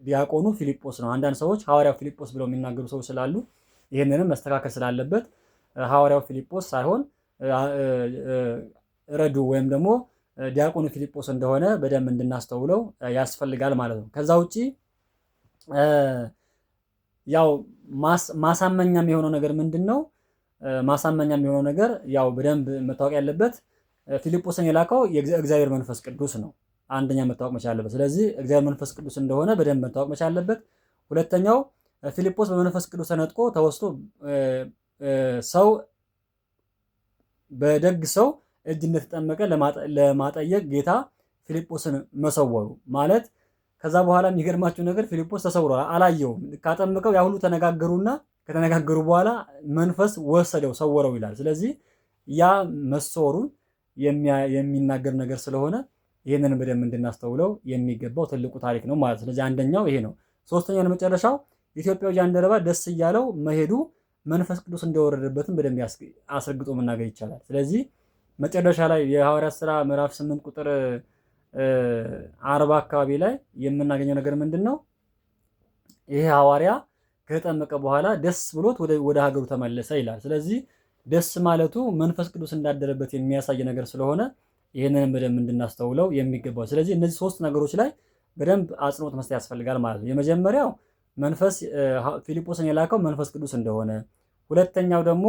A: ዲያቆኑ ፊልጶስ ነው። አንዳንድ ሰዎች ሐዋርያው ፊልጶስ ብለው የሚናገሩ ሰዎች ስላሉ ይህንንም መስተካከል ስላለበት ሐዋርያው ፊልጶስ ሳይሆን ረዱ ወይም ደግሞ ዲያቆኑ ፊልጶስ እንደሆነ በደንብ እንድናስተውለው ያስፈልጋል ማለት ነው። ከዛ ውጪ ያው ማሳመኛም የሆነው ነገር ምንድነው? ማሳመኛም የሆነው ነገር ያው በደንብ መታወቅ ያለበት ፊልጶስን የላከው የእግዚአብሔር መንፈስ ቅዱስ ነው። አንደኛ መታወቅ መቻል አለበት። ስለዚህ እግዚአብሔር መንፈስ ቅዱስ እንደሆነ በደንብ መታወቅ መቻል አለበት። ሁለተኛው ፊልጶስ በመንፈስ ቅዱስ ተነጥቆ ተወስቶ ሰው በደግ ሰው እጅ እንደተጠመቀ ለማጠየቅ ጌታ ፊልጶስን መሰወሩ ማለት ከዛ በኋላ የሚገርማችሁ ነገር ፊልጶስ ተሰውሯል፣ አላየውም። ካጠመቀው ያ ሁሉ ተነጋገሩና ከተነጋገሩ በኋላ መንፈስ ወሰደው ሰወረው ይላል። ስለዚህ ያ መሰወሩን የሚናገር ነገር ስለሆነ ይህንን በደንብ እንድናስተውለው የሚገባው ትልቁ ታሪክ ነው ማለት። ስለዚህ አንደኛው ይሄ ነው። ሶስተኛው መጨረሻው ኢትዮጵያዊ ጃንደረባ ደስ እያለው መሄዱ መንፈስ ቅዱስ እንደወረደበትም በደንብ አስረግጦ መናገር ይቻላል። ስለዚህ መጨረሻ ላይ የሐዋርያት ሥራ ምዕራፍ 8 ቁጥር 40 አካባቢ ላይ የምናገኘው ነገር ምንድን ነው? ይሄ ሐዋርያ ከተጠመቀ በኋላ ደስ ብሎት ወደ ሀገሩ ተመለሰ ይላል። ስለዚህ ደስ ማለቱ መንፈስ ቅዱስ እንዳደረበት የሚያሳይ ነገር ስለሆነ ይህንንም በደንብ እንድናስተውለው የሚገባው። ስለዚህ እነዚህ ሶስት ነገሮች ላይ በደንብ አጽንኦት መስጠት ያስፈልጋል ማለት ነው። የመጀመሪያው ፊልጶስን የላከው መንፈስ ቅዱስ እንደሆነ፣ ሁለተኛው ደግሞ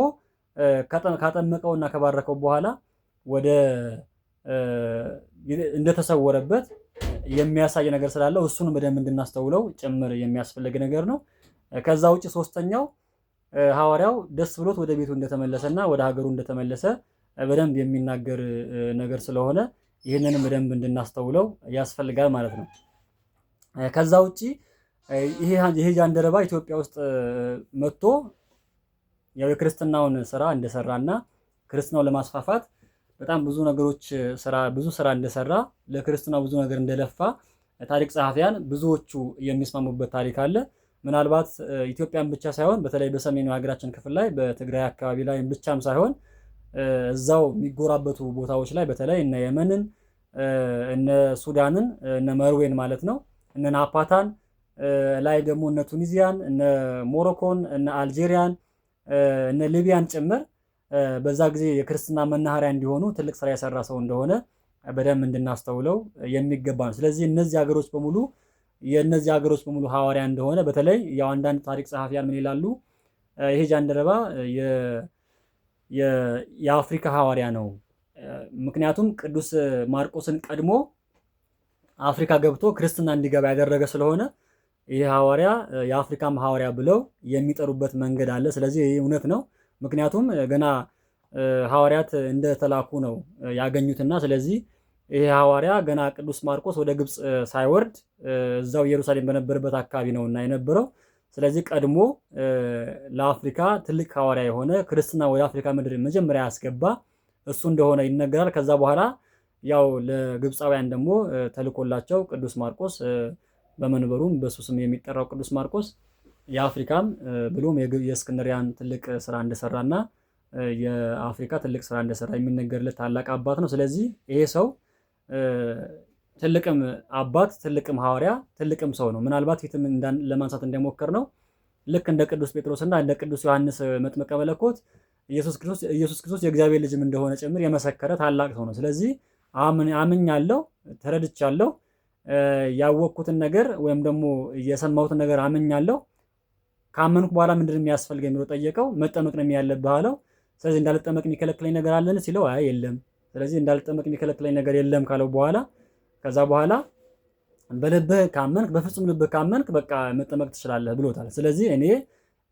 A: ካጠመቀውና ከባረከው በኋላ ወደ እንደተሰወረበት የሚያሳይ ነገር ስላለው እሱን በደንብ እንድናስተውለው ጭምር የሚያስፈልግ ነገር ነው። ከዛ ውጭ ሶስተኛው ሐዋርያው ደስ ብሎት ወደ ቤቱ እንደተመለሰና ወደ ሀገሩ እንደተመለሰ በደንብ የሚናገር ነገር ስለሆነ ይህንንም በደንብ እንድናስተውለው ያስፈልጋል ማለት ነው። ከዛ ውጭ ይሄ ጃንደረባ ኢትዮጵያ ውስጥ መጥቶ ያው የክርስትናውን ስራ እንደሰራና ክርስትናው ለማስፋፋት በጣም ብዙ ስራ እንደሰራ ለክርስትናው ብዙ ነገር እንደለፋ ታሪክ ጸሐፊያን ብዙዎቹ የሚስማሙበት ታሪክ አለ። ምናልባት ኢትዮጵያን ብቻ ሳይሆን በተለይ በሰሜኑ ሀገራችን ክፍል ላይ በትግራይ አካባቢ ላይ ብቻም ሳይሆን እዛው የሚጎራበቱ ቦታዎች ላይ በተለይ እነ የመንን፣ እነ ሱዳንን፣ እነ መርዌን ማለት ነው፣ እነ ናፓታን ላይ ደግሞ እነ ቱኒዚያን፣ እነ ሞሮኮን፣ እነ አልጄሪያን፣ እነ ሊቢያን ጭምር በዛ ጊዜ የክርስትና መናኸሪያ እንዲሆኑ ትልቅ ስራ የሰራ ሰው እንደሆነ በደንብ እንድናስተውለው የሚገባ ነው። ስለዚህ የእነዚህ ሀገሮች በሙሉ ሐዋርያ እንደሆነ በተለይ ያው አንዳንድ ታሪክ ጸሐፊያን ምን ይላሉ? ይሄ ጃንደረባ የአፍሪካ ሐዋርያ ነው። ምክንያቱም ቅዱስ ማርቆስን ቀድሞ አፍሪካ ገብቶ ክርስትና እንዲገባ ያደረገ ስለሆነ ይሄ ሐዋርያ የአፍሪካም ሐዋርያ ብለው የሚጠሩበት መንገድ አለ። ስለዚህ ይሄ እውነት ነው። ምክንያቱም ገና ሐዋርያት እንደተላኩ ነው ያገኙትና ስለዚህ ይሄ ሐዋርያ ገና ቅዱስ ማርቆስ ወደ ግብፅ ሳይወርድ እዛው ኢየሩሳሌም በነበረበት አካባቢ ነውና የነበረው። ስለዚህ ቀድሞ ለአፍሪካ ትልቅ ሐዋርያ የሆነ ክርስትና ወደ አፍሪካ ምድር መጀመሪያ ያስገባ እሱ እንደሆነ ይነገራል። ከዛ በኋላ ያው ለግብፃውያን ደግሞ ተልኮላቸው ቅዱስ ማርቆስ በመንበሩም በሱ ስም የሚጠራው ቅዱስ ማርቆስ የአፍሪካም ብሎም የእስክንድሪያን ትልቅ ስራ እንደሰራና የአፍሪካ ትልቅ ስራ እንደሰራ የሚነገርለት ታላቅ አባት ነው። ስለዚህ ይሄ ሰው ትልቅም አባት፣ ትልቅም ሐዋርያ፣ ትልቅም ሰው ነው። ምናልባት ፊትም ለማንሳት እንደሞከር ነው ልክ እንደ ቅዱስ ጴጥሮስና እንደ ቅዱስ ዮሐንስ መጥምቀ መለኮት ኢየሱስ ክርስቶስ የእግዚአብሔር ልጅም እንደሆነ ጭምር የመሰከረ ታላቅ ሰው ነው። ስለዚህ አምኛለሁ፣ ተረድቻለሁ፣ ያወቅኩትን ነገር ወይም ደግሞ የሰማሁትን ነገር አምኛለሁ። ካመንኩ በኋላ ምንድን የሚያስፈልግ የሚለው ጠየቀው። መጠመቅ ነው ያለብህ አለው። ስለዚህ እንዳልጠመቅ የሚከለክለኝ ነገር አለን ሲለው አይ የለም። ስለዚህ እንዳልጠመቅ የሚከለክለኝ ነገር የለም ካለው በኋላ ከዛ በኋላ በልብህ ካመንክ በፍጹም ልብህ ካመንክ በቃ መጠመቅ ትችላለህ ብሎታል። ስለዚህ እኔ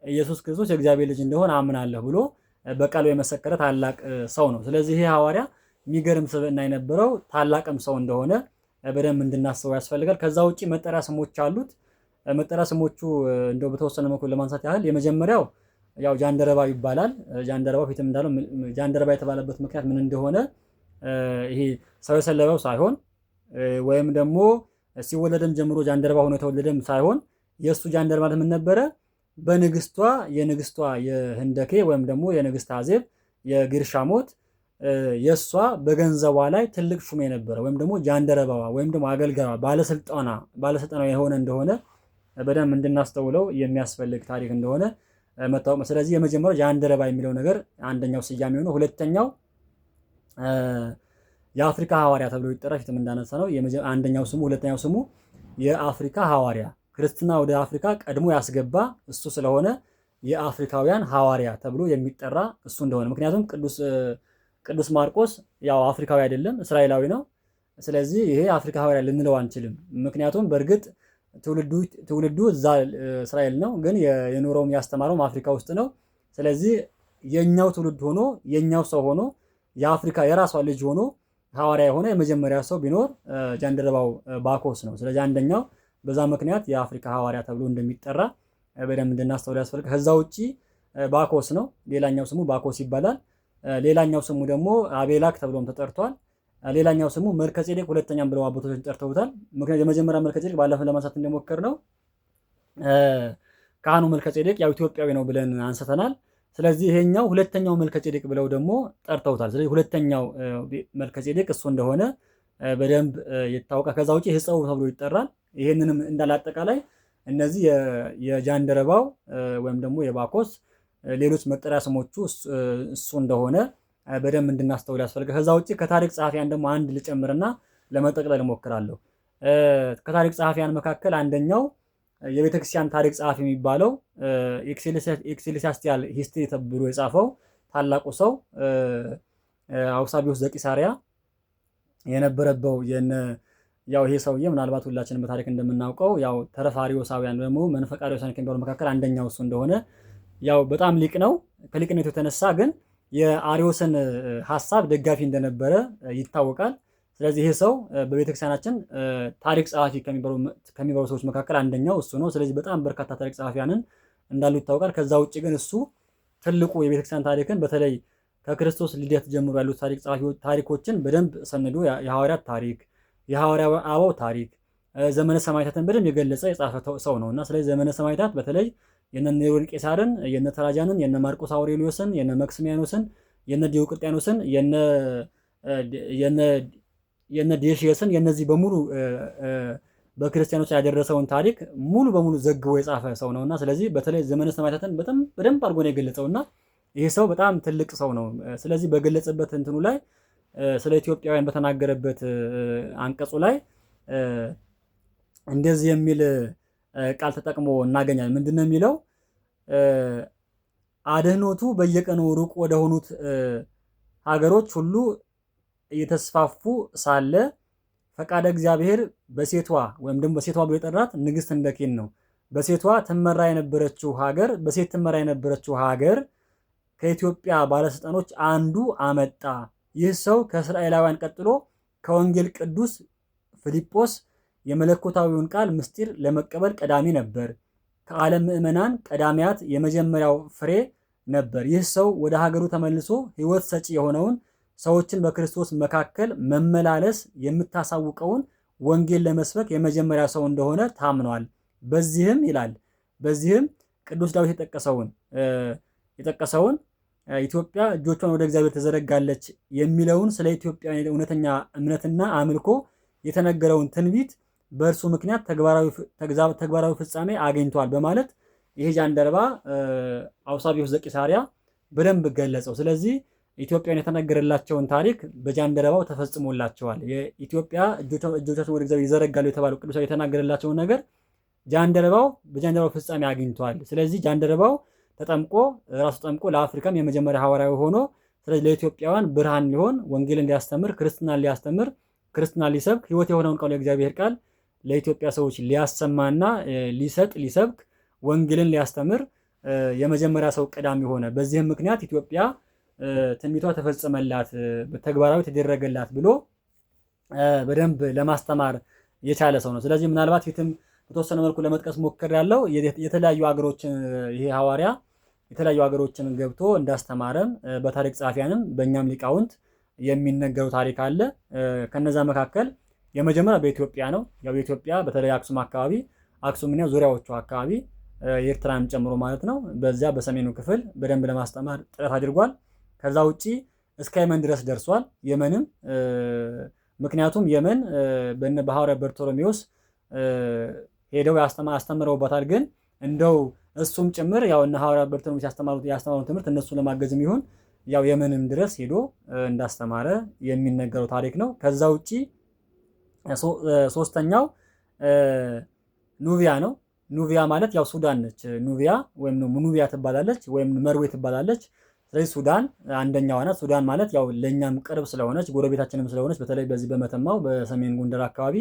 A: ኢየሱስ ክርስቶስ የእግዚአብሔር ልጅ እንደሆነ አምናለሁ ብሎ በቃሉ የመሰከረ ታላቅ ሰው ነው። ስለዚህ ይሄ ሐዋርያ የሚገርም ስብዕና የነበረው ታላቅም ሰው እንደሆነ በደንብ እንድናስበው ያስፈልጋል። ከዛ ውጪ መጠሪያ ስሞች አሉት። መጠሪያ ስሞቹ እንደው በተወሰነ መልኩ ለማንሳት ያህል የመጀመሪያው ያው ጃንደረባ ይባላል። ጃንደረባ ፊትም እንዳለው ጃንደረባ የተባለበት ምክንያት ምን እንደሆነ ይሄ ሰው የሰለበው ሳይሆን ወይም ደግሞ ሲወለድም ጀምሮ ጃንደረባ ሆኖ የተወለደም ሳይሆን የእሱ ጃንደረባ ማለት ምን ነበረ? የንግስቷ የህንደኬ ወይም ደግሞ የንግስት አዜብ የግርሻሞት የእሷ በገንዘቧ ላይ ትልቅ ሹም የነበረ ወይም ደግሞ ጃንደረባዋ ወይም ደግሞ አገልጋዋ ባለስልጣኗ የሆነ እንደሆነ በደንብ እንድናስተውለው የሚያስፈልግ ታሪክ እንደሆነ መታወቅ። ስለዚህ የመጀመሪያው ጃንደረባ የሚለው ነገር አንደኛው ስያሜ ሆኖ፣ ሁለተኛው የአፍሪካ ሐዋርያ ተብሎ ይጠራ። ፊትም እንዳነሳ ነው ሁለተኛው ስሙ የአፍሪካ ሐዋርያ፣ ክርስትና ወደ አፍሪካ ቀድሞ ያስገባ እሱ ስለሆነ የአፍሪካውያን ሐዋርያ ተብሎ የሚጠራ እሱ እንደሆነ። ምክንያቱም ቅዱስ ማርቆስ ያው አፍሪካዊ አይደለም፣ እስራኤላዊ ነው። ስለዚህ ይሄ አፍሪካ ሐዋርያ ልንለው አንችልም። ምክንያቱም በእርግጥ ትውልዱ እዛ እስራኤል ነው፣ ግን የኖረውም ያስተማረውም አፍሪካ ውስጥ ነው። ስለዚህ የኛው ትውልድ ሆኖ የኛው ሰው ሆኖ የአፍሪካ የራሷ ልጅ ሆኖ ሐዋርያ የሆነ የመጀመሪያ ሰው ቢኖር ጃንደረባው ባኮስ ነው። ስለዚህ አንደኛው በዛ ምክንያት የአፍሪካ ሐዋርያ ተብሎ እንደሚጠራ በደንብ እንድናስተውል ያስፈልጋል። ከዛ ውጪ ባኮስ ነው፣ ሌላኛው ስሙ ባኮስ ይባላል። ሌላኛው ስሙ ደግሞ አቤላክ ተብሎም ተጠርቷል። ሌላኛው ስሙ መልከጼዴቅ ሁለተኛም ብለው አባቶች ጠርተውታል። ምክንያቱም የመጀመሪያ መልከጼዴቅ ባለፈው ለማንሳት እንደሞከር ነው ካህኑ መልከጼዴቅ ያው ኢትዮጵያዊ ነው ብለን አንስተናል። ስለዚህ ይሄኛው ሁለተኛው መልከጼዴቅ ብለው ደግሞ ጠርተውታል። ስለዚህ ሁለተኛው መልከጼዴቅ እሱ እንደሆነ በደንብ ይታወቃል። ከዛ ውጪ ሕጸው ተብሎ ይጠራል። ይሄንንም እንዳለ አጠቃላይ እነዚህ የጃንደረባው ወይም ደግሞ የባኮስ ሌሎች መጠሪያ ስሞቹ እሱ እንደሆነ በደንብ እንድናስተውል ያስፈልጋል። ከዛ ውጭ ከታሪክ ጸሐፊያን ደግሞ አንድ ልጨምርና ለመጠቅለል እሞክራለሁ። ከታሪክ ጸሐፊያን መካከል አንደኛው የቤተክርስቲያን ታሪክ ጸሐፊ የሚባለው ኤክሌሲያስቲያል ሂስትሪ ተብሎ የጻፈው ታላቁ ሰው አውሳቢዮስ ዘቂሳርያ የነበረው ያው ይሄ ሰውዬ ምናልባት ሁላችንም በታሪክ እንደምናውቀው ያው ተረፈ አርዮሳውያን ደግሞ መንፈቀ አርዮሳውያን ከሚባሉ መካከል አንደኛው እሱ እንደሆነ ያው በጣም ሊቅ ነው። ከሊቅነቱ የተነሳ ግን የአርዮስን ሐሳብ ደጋፊ እንደነበረ ይታወቃል። ስለዚህ ይሄ ሰው በቤተክርስቲያናችን ታሪክ ጸሐፊ ከሚባሉ ሰዎች መካከል አንደኛው እሱ ነው። ስለዚህ በጣም በርካታ ታሪክ ጸሐፊያንን እንዳሉ ይታወቃል። ከዛ ውጭ ግን እሱ ትልቁ የቤተክርስቲያን ታሪክን በተለይ ከክርስቶስ ልደት ጀምሮ ያሉት ታሪኮችን በደንብ ሰንዶ የሐዋርያት ታሪክ፣ የሐዋርያ አበው ታሪክ፣ ዘመነ ሰማዕታትን በደንብ የገለጸ የጻፈ ሰው ነው እና ስለዚህ ዘመነ ሰማዕታት በተለይ የነ ኔሮን ቄሳርን፣ የነ ትራጃንን፣ የነ ማርቆስ አውሬሊዮስን፣ የነ መክስሚያኖስን፣ የነ ዲዮቅልጥያኖስን፣ የነ ዴሽየስን የነዚህ በሙሉ በክርስቲያኖች ያደረሰውን ታሪክ ሙሉ በሙሉ ዘግቦ የጻፈ ሰው ነውና ስለዚህ በተለይ ዘመነ ሰማዕታትን በደንብ አድርጎ ነው የገለጸውና ይሄ ሰው በጣም ትልቅ ሰው ነው። ስለዚህ በገለጸበት እንትኑ ላይ ስለ ኢትዮጵያውያን በተናገረበት አንቀጹ ላይ እንደዚህ የሚል ቃል ተጠቅሞ እናገኛለን። ምንድነው የሚለው? አድህኖቱ በየቀኑ ሩቅ ወደ ሆኑት ሀገሮች ሁሉ እየተስፋፉ ሳለ ፈቃደ እግዚአብሔር በሴቷ ወይም ደግሞ በሴቷ ብሎ የጠራት ንግስት እንደኪን ነው። በሴት ትመራ የነበረችው ሀገር ከኢትዮጵያ ባለስልጣኖች አንዱ አመጣ። ይህ ሰው ከእስራኤላውያን ቀጥሎ ከወንጌል ቅዱስ ፊልጶስ የመለኮታዊውን ቃል ምስጢር ለመቀበል ቀዳሚ ነበር። ከዓለም ምዕመናን ቀዳሚያት የመጀመሪያው ፍሬ ነበር። ይህ ሰው ወደ ሀገሩ ተመልሶ ሕይወት ሰጪ የሆነውን ሰዎችን በክርስቶስ መካከል መመላለስ የምታሳውቀውን ወንጌል ለመስበክ የመጀመሪያ ሰው እንደሆነ ታምኗል። በዚህም ይላል ቅዱስ ዳዊት የጠቀሰውን ኢትዮጵያ እጆቿን ወደ እግዚአብሔር ተዘረጋለች የሚለውን ስለ ኢትዮጵያ እውነተኛ እምነትና አምልኮ የተነገረውን ትንቢት በእርሱ ምክንያት ተግባራዊ ፍጻሜ አግኝቷል በማለት ይሄ ጃንደረባ አውሳቢዮስ ዘቂሳርያ በደንብ ገለጸው። ስለዚህ ኢትዮጵያን የተነገረላቸውን ታሪክ በጃንደረባው ተፈጽሞላቸዋል። የኢትዮጵያ እጆቻቸውን ወደ እግዚአብሔር ይዘረጋሉ የተባለው ቅዱስ የተናገረላቸውን ነገር በጃንደረባው ፍጻሜ አግኝቷል። ስለዚህ ጃንደረባው ራሱ ተጠምቆ ለአፍሪካም የመጀመሪያ ሐዋርያዊ ሆኖ ስለዚህ ለኢትዮጵያውያን ብርሃን ሊሆን ወንጌልን ሊያስተምር ክርስትናን ሊሰብክ ሕይወት የሆነውን ቃል የእግዚአብሔር ቃል ለኢትዮጵያ ሰዎች ሊያሰማና ሊሰብክ ወንጌልን ሊያስተምር የመጀመሪያ ሰው ቀዳሚ ሆነ። በዚህም ምክንያት ኢትዮጵያ ትንቢቷ ተፈጸመላት፣ ተግባራዊ ተደረገላት ብሎ በደንብ ለማስተማር የቻለ ሰው ነው። ስለዚህ ምናልባት ፊትም በተወሰነ መልኩ ለመጥቀስ ሞክሬያለሁ። የተለያዩ ሀገሮችን ይሄ ሐዋርያ የተለያዩ ሀገሮችን ገብቶ እንዳስተማረም በታሪክ ጸሐፊያንም በእኛም ሊቃውንት የሚነገረው ታሪክ አለ። ከነዛ መካከል የመጀመሪያ በኢትዮጵያ ነው። ያው በኢትዮጵያ በተለይ አክሱም አካባቢ አክሱምና ዙሪያዎቹ አካባቢ ኤርትራን ጨምሮ ማለት ነው። በዚያ በሰሜኑ ክፍል በደንብ ለማስተማር ጥረት አድርጓል። ከዛ ውጪ እስከ የመን ድረስ ደርሷል። የመንም ምክንያቱም የመን በሐዋርያ በርቶሎሜዎስ ሄደው ያስተምረውበታል። ግን እንደው እሱም ጭምር ያው እነ ሐዋርያ በርቶሎሜዎስ ያስተማሩት ትምህርት እነሱን ለማገዝም ይሁን ያው የመንም ድረስ ሄዶ እንዳስተማረ የሚነገረው ታሪክ ነው። ከዛ ውጪ ሶስተኛው ኑቢያ ነው። ኑቢያ ማለት ያው ሱዳን ነች። ኑቢያ ወይም ሙኑቢያ ትባላለች ወይም መርዌ ትባላለች። ስለዚህ ሱዳን አንደኛዋ ናት። ሱዳን ማለት ያው ለኛም ቅርብ ስለሆነች ጎረቤታችንም ስለሆነች በተለይ በዚህ በመተማው በሰሜን ጎንደር አካባቢ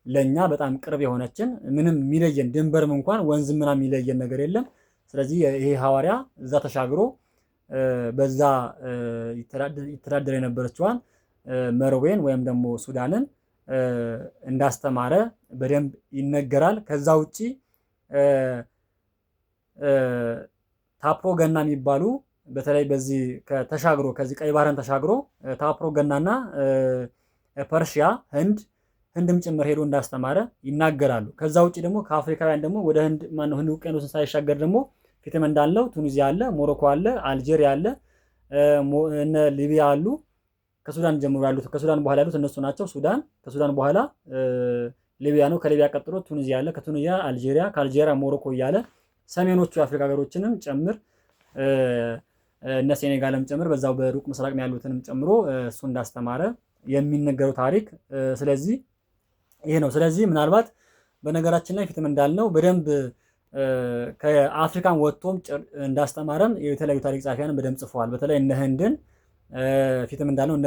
A: ለኛ በጣም ቅርብ የሆነችን ምንም የሚለየን ድንበርም እንኳን ወንዝ ምናምን የሚለየን ነገር የለም። ስለዚህ ይሄ ሐዋርያ እዛ ተሻግሮ በዛ ይተዳደር የነበረችዋን መርዌን ወይም ደግሞ ሱዳንን እንዳስተማረ በደንብ ይነገራል። ከዛ ውጪ ታፕሮ ገና የሚባሉ በተለይ በዚህ ከተሻግሮ ከዚህ ቀይ ባህርን ተሻግሮ ታፕሮ ገናና ፐርሺያ ህንድም ጭምር ሄዶ እንዳስተማረ ይናገራሉ። ከዛ ውጪ ደግሞ ከአፍሪካውያን ደግሞ ወደ ህንድ ውቅያኖስን ሳይሻገር ደግሞ ፊትም እንዳለው ቱኒዚያ አለ፣ ሞሮኮ አለ፣ አልጄሪያ አለ፣ እነ ሊቢያ አሉ። ከሱዳን ጀምሮ ያሉት ከሱዳን በኋላ ያሉት እነሱ ናቸው። ከሱዳን በኋላ ሊቢያ ነው። ከሊቢያ ቀጥሎ ቱኒዚያ አለ። ከቱኒዚያ አልጄሪያ፣ ከአልጄሪያ ሞሮኮ እያለ ሰሜኖቹ የአፍሪካ ሀገሮችንም ጨምር እነ ሴኔጋልም ጨምር በዛው በሩቅ ምስራቅ ያሉትንም ጨምሮ እሱ እንዳስተማረ የሚነገረው ታሪክ። ስለዚህ ይሄ ነው። ስለዚህ ምናልባት በነገራችን ላይ ፊትም እንዳልነው በደንብ ከአፍሪካን ወጥቶም እንዳስተማረም የተለያዩ ታሪክ ጸሐፊያን በደንብ ጽፈዋል። በተለይ እነ ህንድን ፊትም እንዳልነው እነ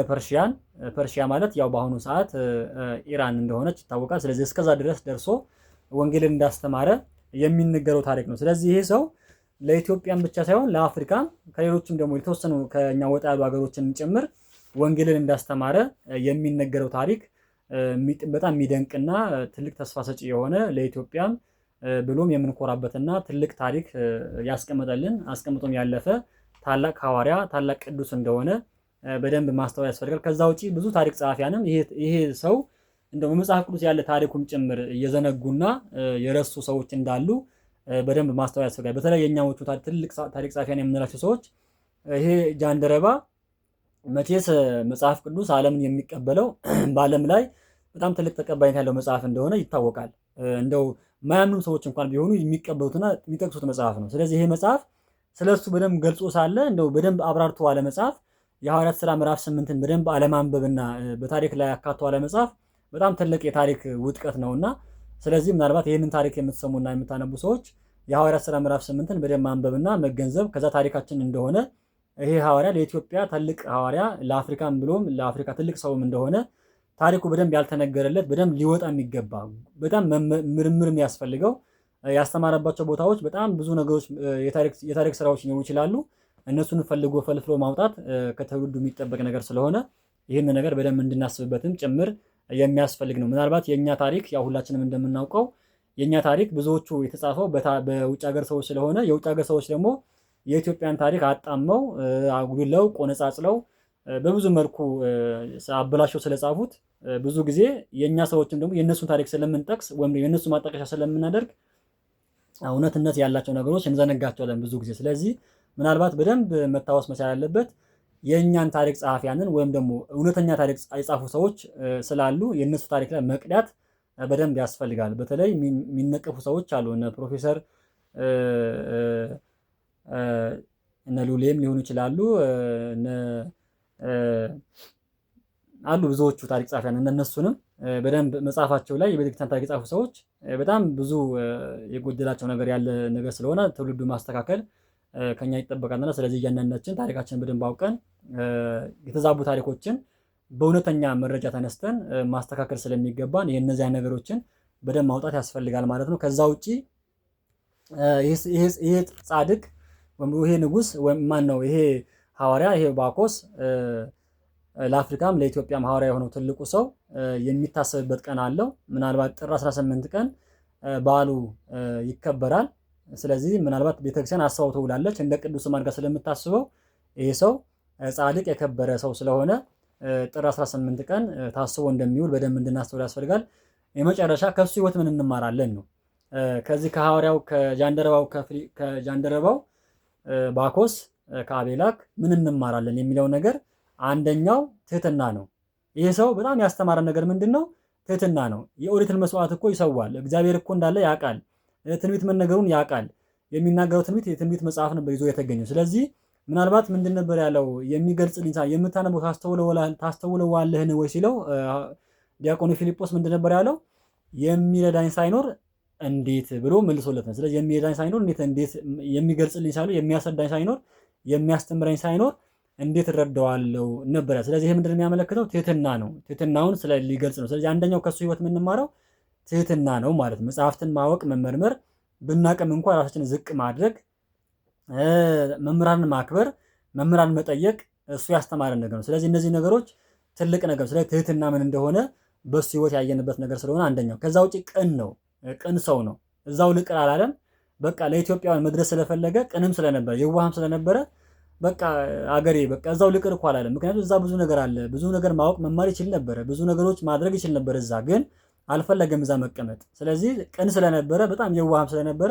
A: ፐርሺያ ማለት ያው በአሁኑ ሰዓት ኢራን እንደሆነች ይታወቃል። ስለዚህ እስከዛ ድረስ ደርሶ ወንጌልን እንዳስተማረ የሚነገረው ታሪክ ነው። ስለዚህ ይሄ ሰው ለኢትዮጵያን ብቻ ሳይሆን ለአፍሪካም ከሌሎችም ደግሞ የተወሰኑ ከኛ ወጣ ያሉ ሀገሮችን ጭምር ወንጌልን እንዳስተማረ የሚነገረው ታሪክ በጣም የሚደንቅና ትልቅ ተስፋ ሰጪ የሆነ ለኢትዮጵያም ብሎም የምንኮራበትና ትልቅ ታሪክ ያስቀመጠልን አስቀምጦም ያለፈ ታላቅ ሐዋርያ ታላቅ ቅዱስ እንደሆነ በደንብ ማስተዋል ያስፈልጋል። ከዛ ውጪ ብዙ ታሪክ ጸሐፊያንም ይሄ ሰው እንደው በመጽሐፍ ቅዱስ ያለ ታሪኩም ጭምር እየዘነጉና የረሱ ሰዎች እንዳሉ በደንብ ማስተዋል ያስፈልጋል። በተለይ የኛዎቹ ትልቅ ታሪክ ጸሐፊያን የምንላቸው ሰዎች ይሄ ጃንደረባ መቼስ መጽሐፍ ቅዱስ ዓለምን የሚቀበለው በዓለም ላይ በጣም ትልቅ ተቀባይነት ያለው መጽሐፍ እንደሆነ ይታወቃል። እንደው ማያምኑ ሰዎች እንኳን ቢሆኑ የሚቀበሉትና የሚጠቅሱት መጽሐፍ ነው። ስለዚህ ይሄ መጽሐፍ ስለሱ በደንብ ገልጾ ሳለ እንደው በደንብ አብራርቶ አለ መጽሐፍ የሐዋርያት ሥራ ምዕራፍ 8ን በደንብ አለማንበብና በታሪክ ላይ አካቶ አለ መጽሐፍ በጣም ትልቅ የታሪክ ውድቀት ነውና ስለዚህ ምናልባት ይህንን ታሪክ የምትሰሙና የምታነቡ ሰዎች የሐዋርያት ሥራ ምዕራፍ 8ን በደንብ ማንበብና መገንዘብ ከዛ ታሪካችን እንደሆነ ይሄ ሐዋርያ ለኢትዮጵያ ትልቅ ሐዋርያ ለአፍሪካም ብሎም ለአፍሪካ ትልቅ ሰውም እንደሆነ ታሪኩ በደንብ ያልተነገረለት በደንብ ሊወጣ የሚገባ በጣም ምርምር የሚያስፈልገው ያስተማረባቸው ቦታዎች በጣም ብዙ ነገሮች የታሪክ ስራዎች ሊኖሩ ይችላሉ። እነሱን ፈልጎ ፈልፍሎ ማውጣት ከትውልዱ የሚጠበቅ ነገር ስለሆነ ይህን ነገር በደንብ እንድናስብበትም ጭምር የሚያስፈልግ ነው። ምናልባት የኛ ታሪክ ያው ሁላችንም እንደምናውቀው የኛ ታሪክ ብዙዎቹ የተጻፈው በውጭ ሀገር ሰዎች ስለሆነ የውጭ ሀገር ሰዎች ደግሞ የኢትዮጵያን ታሪክ አጣመው አጉድለው ቆነጻጽለው በብዙ መልኩ አበላሽው ስለጻፉት ብዙ ጊዜ የኛ ሰዎችም ደግሞ የነሱን ታሪክ ስለምንጠቅስ ወይም የነሱ ማጣቀሻ ስለምናደርግ እውነትነት ያላቸው ነገሮች እንዘነጋቸዋለን ብዙ ጊዜ። ስለዚህ ምናልባት በደንብ መታወስ መቻል ያለበት የእኛን ታሪክ ጸሐፊያንን ወይም ደግሞ እውነተኛ ታሪክ የጻፉ ሰዎች ስላሉ የእነሱ ታሪክ ላይ መቅዳት በደንብ ያስፈልጋል። በተለይ የሚነቀፉ ሰዎች አሉ። እነ ፕሮፌሰር እነ ሉሌም ሊሆኑ ይችላሉ አሉ ብዙዎቹ ታሪክ ጸሐፊያን እነሱንም በደንብ መጽሐፋቸው ላይ የቤተክርስቲያን ታሪክ የጻፉ ሰዎች በጣም ብዙ የጎደላቸው ነገር ያለ ነገር ስለሆነ ትውልዱ ማስተካከል ከኛ ይጠበቃልና ስለዚህ እያንዳንዳችን ታሪካችንን በደንብ አውቀን የተዛቡ ታሪኮችን በእውነተኛ መረጃ ተነስተን ማስተካከል ስለሚገባን የእነዚያ ነገሮችን በደንብ ማውጣት ያስፈልጋል ማለት ነው። ከዛ ውጪ ይሄ ጻድቅ ወይም ይሄ ንጉስ ወይም ማን ነው ይሄ ሐዋርያ ይሄ ባኮስ ለአፍሪካም ለኢትዮጵያም ሐዋርያ የሆነው ትልቁ ሰው የሚታሰብበት ቀን አለው። ምናልባት ጥር 18 ቀን በዓሉ ይከበራል። ስለዚህ ምናልባት ቤተክርስቲያን አስባው ትውላለች እንደ ቅዱስ ማን ጋር ስለምታስበው ይሄ ሰው ጻድቅ የከበረ ሰው ስለሆነ ጥር 18 ቀን ታስቦ እንደሚውል በደንብ እንድናስተውል ያስፈልጋል። የመጨረሻ ከሱ ህይወት ምን እንማራለን ነው። ከዚህ ከሐዋርያው ከጃንደረባው ባኮስ ከአቤላክ ምን እንማራለን የሚለው ነገር አንደኛው ትህትና ነው። ይሄ ሰው በጣም ያስተማረን ነገር ምንድነው? ትህትና ነው። የኦሪትን መስዋዕት እኮ ይሰዋል። እግዚአብሔር እኮ እንዳለ ያውቃል። ትንቢት መነገሩን ያውቃል። የሚናገረው ትንቢት የትንቢት መጽሐፍ ነበር ይዞ የተገኘው። ስለዚህ ምናልባት ምንድን ነበር ያለው የሚገልጽልኝ የምታነበው ታስተውለዋለህን ወይ ሲለው ዲያቆኑ ፊልጶስ ምንድን ነበር ያለው? የሚረዳኝ ሳይኖር እንዴት ብሎ መልሶለት ነው። ስለዚህ የሚረዳኝ ሳይኖር እንዴት የሚገልጽልኝ ሳይኖር የሚያስረዳኝ ሳይኖር የሚያስተምረኝ ሳይኖር እንዴት እረዳዋለሁ ነበር። ስለዚህ ይሄ ምንድነው የሚያመለክተው? ትህትና ነው። ትህትናውን ሊገልጽ ነው። ስለዚህ አንደኛው ከሱ ህይወት የምንማረው ትህትና ነው ማለት ነው። መጽሐፍትን ማወቅ መመርመር፣ ብናቅም እንኳን ራሳችንን ዝቅ ማድረግ፣ መምህራንን ማክበር፣ መምህራንን መጠየቅ እሱ ያስተማረን ነገር ነው። ስለዚህ እነዚህ ነገሮች ትልቅ ነገር ስለዚህ ትህትና ምን እንደሆነ በሱ ህይወት ያየንበት ነገር ስለሆነ አንደኛው። ከዛ ውጪ ቅን ነው። ቅን ሰው ነው። እዛው ልቅር አላለም። በቃ ለኢትዮጵያውያን መድረስ ስለፈለገ ቅንም ስለነበረ የዋህም ስለነበረ በቃ አገሬ በቃ እዛው ልቅር እኮ አላለም። ምክንያቱም እዛ ብዙ ነገር አለ። ብዙ ነገር ማወቅ መማር ይችል ነበረ። ብዙ ነገሮች ማድረግ ይችል ነበር እዛ ግን አልፈለገም እዛ መቀመጥ። ስለዚህ ቅን ስለነበረ በጣም የዋህም ስለነበረ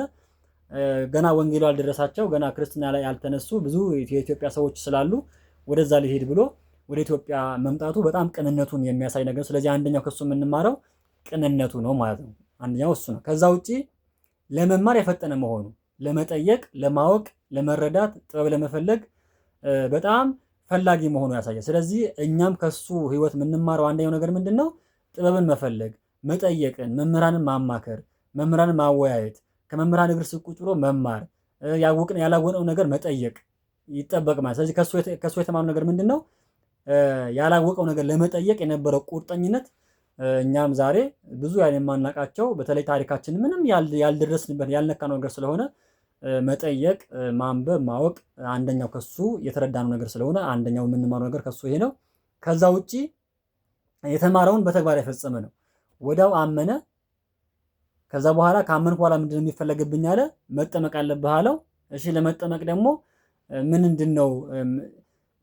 A: ገና ወንጌሉ አልደረሳቸው ገና ክርስትና ላይ ያልተነሱ ብዙ የኢትዮጵያ ሰዎች ስላሉ ወደዛ ሊሄድ ብሎ ወደ ኢትዮጵያ መምጣቱ በጣም ቅንነቱን የሚያሳይ ነገር። ስለዚህ አንደኛው ከሱ የምንማረው ቅንነቱ ነው ማለት ነው። አንደኛው እሱ ነው። ከዛ ውጪ ለመማር የፈጠነ መሆኑ፣ ለመጠየቅ፣ ለማወቅ፣ ለመረዳት፣ ጥበብ ለመፈለግ በጣም ፈላጊ መሆኑ ያሳያል። ስለዚህ እኛም ከሱ ህይወት የምንማረው አንደኛው ነገር ምንድን ነው? ጥበብን መፈለግ፣ መጠየቅን፣ መምህራንን ማማከር፣ መምህራንን ማወያየት፣ ከመምህራን እግር ስር ቁጭ ብሎ መማር፣ ያላወቅነው ነገር መጠየቅ ይጠበቅ ማለት። ስለዚህ ከሱ የተማሩ ነገር ምንድን ነው? ያላወቀው ነገር ለመጠየቅ የነበረው ቁርጠኝነት እኛም ዛሬ ብዙ የማናውቃቸው በተለይ ታሪካችን ምንም ያልደረስንበት ያልነካነው ነገር ስለሆነ መጠየቅ፣ ማንበብ፣ ማወቅ አንደኛው ከሱ የተረዳነው ነገር ስለሆነ አንደኛው የምንማረው ነገር ከሱ ይሄ ነው። ከዛ ውጪ የተማረውን በተግባር የፈጸመ ነው። ወዲያው አመነ። ከዛ በኋላ ካመንኩ በኋላ ምንድነው የሚፈለግብኝ አለ? መጠመቅ አለብህ አለው። እሺ ለመጠመቅ ደግሞ ምንድነው?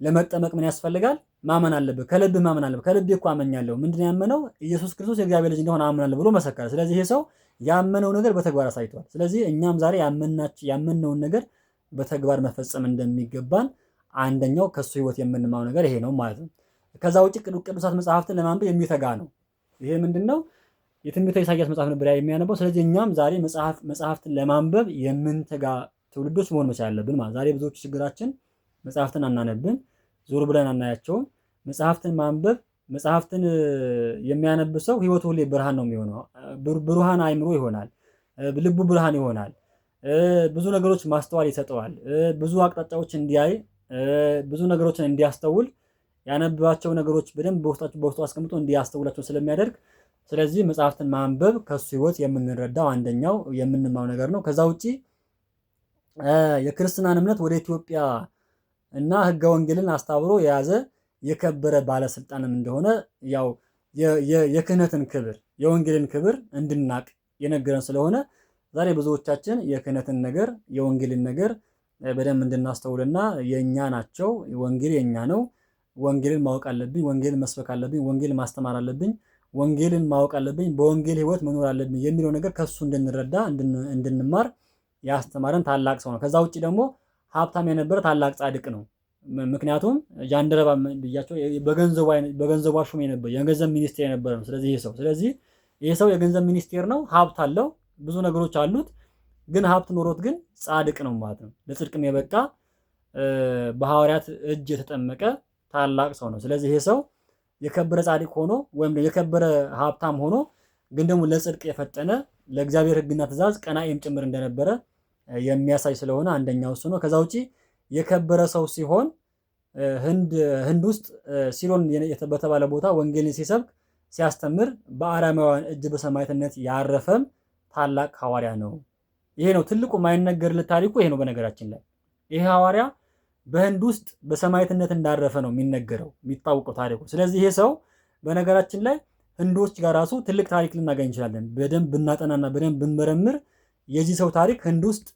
A: ለመጠመቅ ምን ያስፈልጋል? ማመን አለብህ። ከልብህ ማመን አለብህ። ከልብህ እኮ አመኛለሁ። ምንድነው ያመነው? ኢየሱስ ክርስቶስ የእግዚአብሔር ልጅ እንደሆነ አምናለሁ ብሎ መሰከረ። ስለዚህ ይሄ ሰው ያመነው ነገር በተግባር አሳይቷል። ስለዚህ እኛም ዛሬ ያመነውን ነገር በተግባር መፈጸም እንደሚገባን አንደኛው ከሱ ህይወት የምንማው ነገር ይሄ ነው ማለት ነው። ከዛ ውጪ ቅዱሳት መጽሐፍትን ለማንበብ የሚተጋ ነው። ይሄ ምንድነው? የትንቢተ ኢሳይያስ መጽሐፍ ነበር የሚያነበው። ስለዚህ እኛም ዛሬ መጽሐፍትን ለማንበብ የምንተጋ ትውልዶች መሆን መቻል አለብን ማለት። ዛሬ ብዙዎቹ ችግራችን መጽሐፍትን አናነብን፣ ዞር ብለን አናያቸውም። መጽሐፍትን ማንበብ መጽሐፍትን የሚያነብ ሰው ህይወቱ ሁሌ ብርሃን ነው የሚሆነው። ብሩሃን አይምሮ ይሆናል፣ ልቡ ብርሃን ይሆናል። ብዙ ነገሮች ማስተዋል ይሰጠዋል። ብዙ አቅጣጫዎች እንዲያይ፣ ብዙ ነገሮችን እንዲያስተውል ያነባቸው ነገሮች በደንብ በውስጡ አስቀምጦ እንዲያስተውላቸው ስለሚያደርግ ስለዚህ መጽሐፍትን ማንበብ ከሱ ህይወት የምንረዳው አንደኛው የምንማው ነገር ነው። ከዛ ውጪ የክርስትናን እምነት ወደ ኢትዮጵያ እና ህገ ወንጌልን አስተባብሮ የያዘ የከበረ ባለስልጣንም እንደሆነ ያው የክህነትን ክብር የወንጌልን ክብር እንድናቅ የነገረን ስለሆነ ዛሬ ብዙዎቻችን የክህነትን ነገር የወንጌልን ነገር በደንብ እንድናስተውልና የኛ ናቸው፣ ወንጌል የኛ ነው፣ ወንጌልን ማወቅ አለብኝ፣ ወንጌልን መስበክ አለብኝ፣ ወንጌልን ማስተማር አለብኝ፣ ወንጌልን ማወቅ አለብኝ፣ በወንጌል ህይወት መኖር አለብኝ የሚለው ነገር ከሱ እንድንረዳ እንድንማር ያስተማረን ታላቅ ሰው ነው። ከዛ ውጪ ደግሞ ሀብታም የነበረ ታላቅ ጻድቅ ነው። ምክንያቱም ጃንደረባ ብያቸው በገንዘቡ ሹም የነበረ የገንዘብ ሚኒስቴር የነበረ ነው። ስለዚህ ይሄ ሰው የገንዘብ ሚኒስቴር ነው፣ ሀብት አለው፣ ብዙ ነገሮች አሉት። ግን ሀብት ኖሮት ግን ጻድቅ ነው ማለት ነው። ለጽድቅም የበቃ በሐዋርያት እጅ የተጠመቀ ታላቅ ሰው ነው። ስለዚህ ይሄ ሰው የከበረ ጻድቅ ሆኖ ወይም የከበረ ሀብታም ሆኖ ግን ደግሞ ለጽድቅ የፈጠነ ለእግዚአብሔር ሕግና ትእዛዝ ቀናኢም ጭምር እንደነበረ የሚያሳይ ስለሆነ አንደኛው እሱ ነው። ከዛ ውጪ የከበረ ሰው ሲሆን ህንድ ውስጥ ሲሎን በተባለ ቦታ ወንጌልን ሲሰብክ ሲያስተምር በአረማውያን እጅ በሰማዕትነት ያረፈም ታላቅ ሐዋርያ ነው። ይሄ ነው ትልቁ የማይነገርለት ታሪኩ ይሄ ነው። በነገራችን ላይ ይሄ ሐዋርያ በህንድ ውስጥ በሰማዕትነት እንዳረፈ ነው የሚነገረው የሚታወቀው ታሪኩ። ስለዚህ ይሄ ሰው በነገራችን ላይ ህንዶች ጋር ራሱ ትልቅ ታሪክ ልናገኝ እንችላለን። በደንብ ብናጠናና በደንብ ብንመረምር የዚህ ሰው ታሪክ ህንድ ውስጥ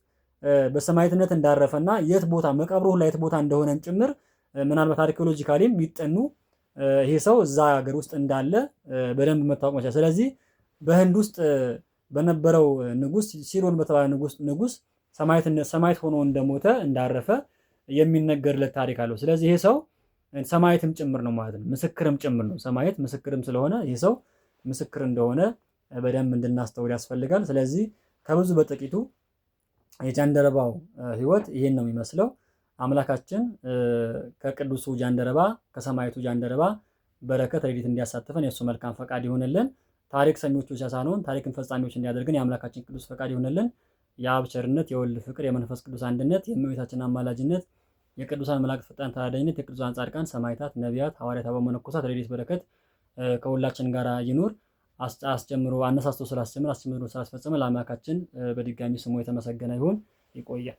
A: በሰማዕትነት እንዳረፈና የት ቦታ መቃብሩ ላይ የት ቦታ እንደሆነም ጭምር ምናልባት አርኪኦሎጂካሊም ቢጠኑ ይሄ ሰው እዛ ሀገር ውስጥ እንዳለ በደንብ መታወቅ መቻል። ስለዚህ በህንድ ውስጥ በነበረው ንጉስ ሲሎን በተባለ ንጉስ ሰማዕት ሆኖ እንደሞተ እንዳረፈ የሚነገርለት ታሪክ አለው። ስለዚህ ይሄ ሰው ሰማዕትም ጭምር ነው ማለት ነው፣ ምስክርም ጭምር ነው። ሰማዕት ምስክርም ስለሆነ ይሄ ሰው ምስክር እንደሆነ በደንብ እንድናስተውል ያስፈልጋል። ስለዚህ ከብዙ በጥቂቱ የጃንደረባው ህይወት ይሄን ነው የሚመስለው። አምላካችን ከቅዱሱ ጃንደረባ ከሰማዕቱ ጃንደረባ በረከት ረድኤት እንዲያሳትፈን የእሱ መልካም ፈቃድ ይሆንልን። ታሪክ ሰኞች ብቻ ሳንሆን ታሪክን ፈጻሚዎች እንዲያደርግን የአምላካችን ቅዱስ ፈቃድ ይሆንልን። የአብ ቸርነት፣ የወልድ ፍቅር፣ የመንፈስ ቅዱስ አንድነት፣ የእመቤታችን አማላጅነት፣ የቅዱሳን መላእክት ፈጣን ተራዳኢነት፣ የቅዱሳን ጻድቃን ሰማዕታት፣ ነቢያት፣ ሐዋርያት፣ አበው መነኮሳት ረድኤት በረከት ከሁላችን ጋር ይኑር። አስጀምሮ አነሳስቶ ስላስጀምር አስጀምሮ ስላስፈጸመ ለአምላካችን በድጋሚ ስሙ የተመሰገነ ይሁን። ይቆያል።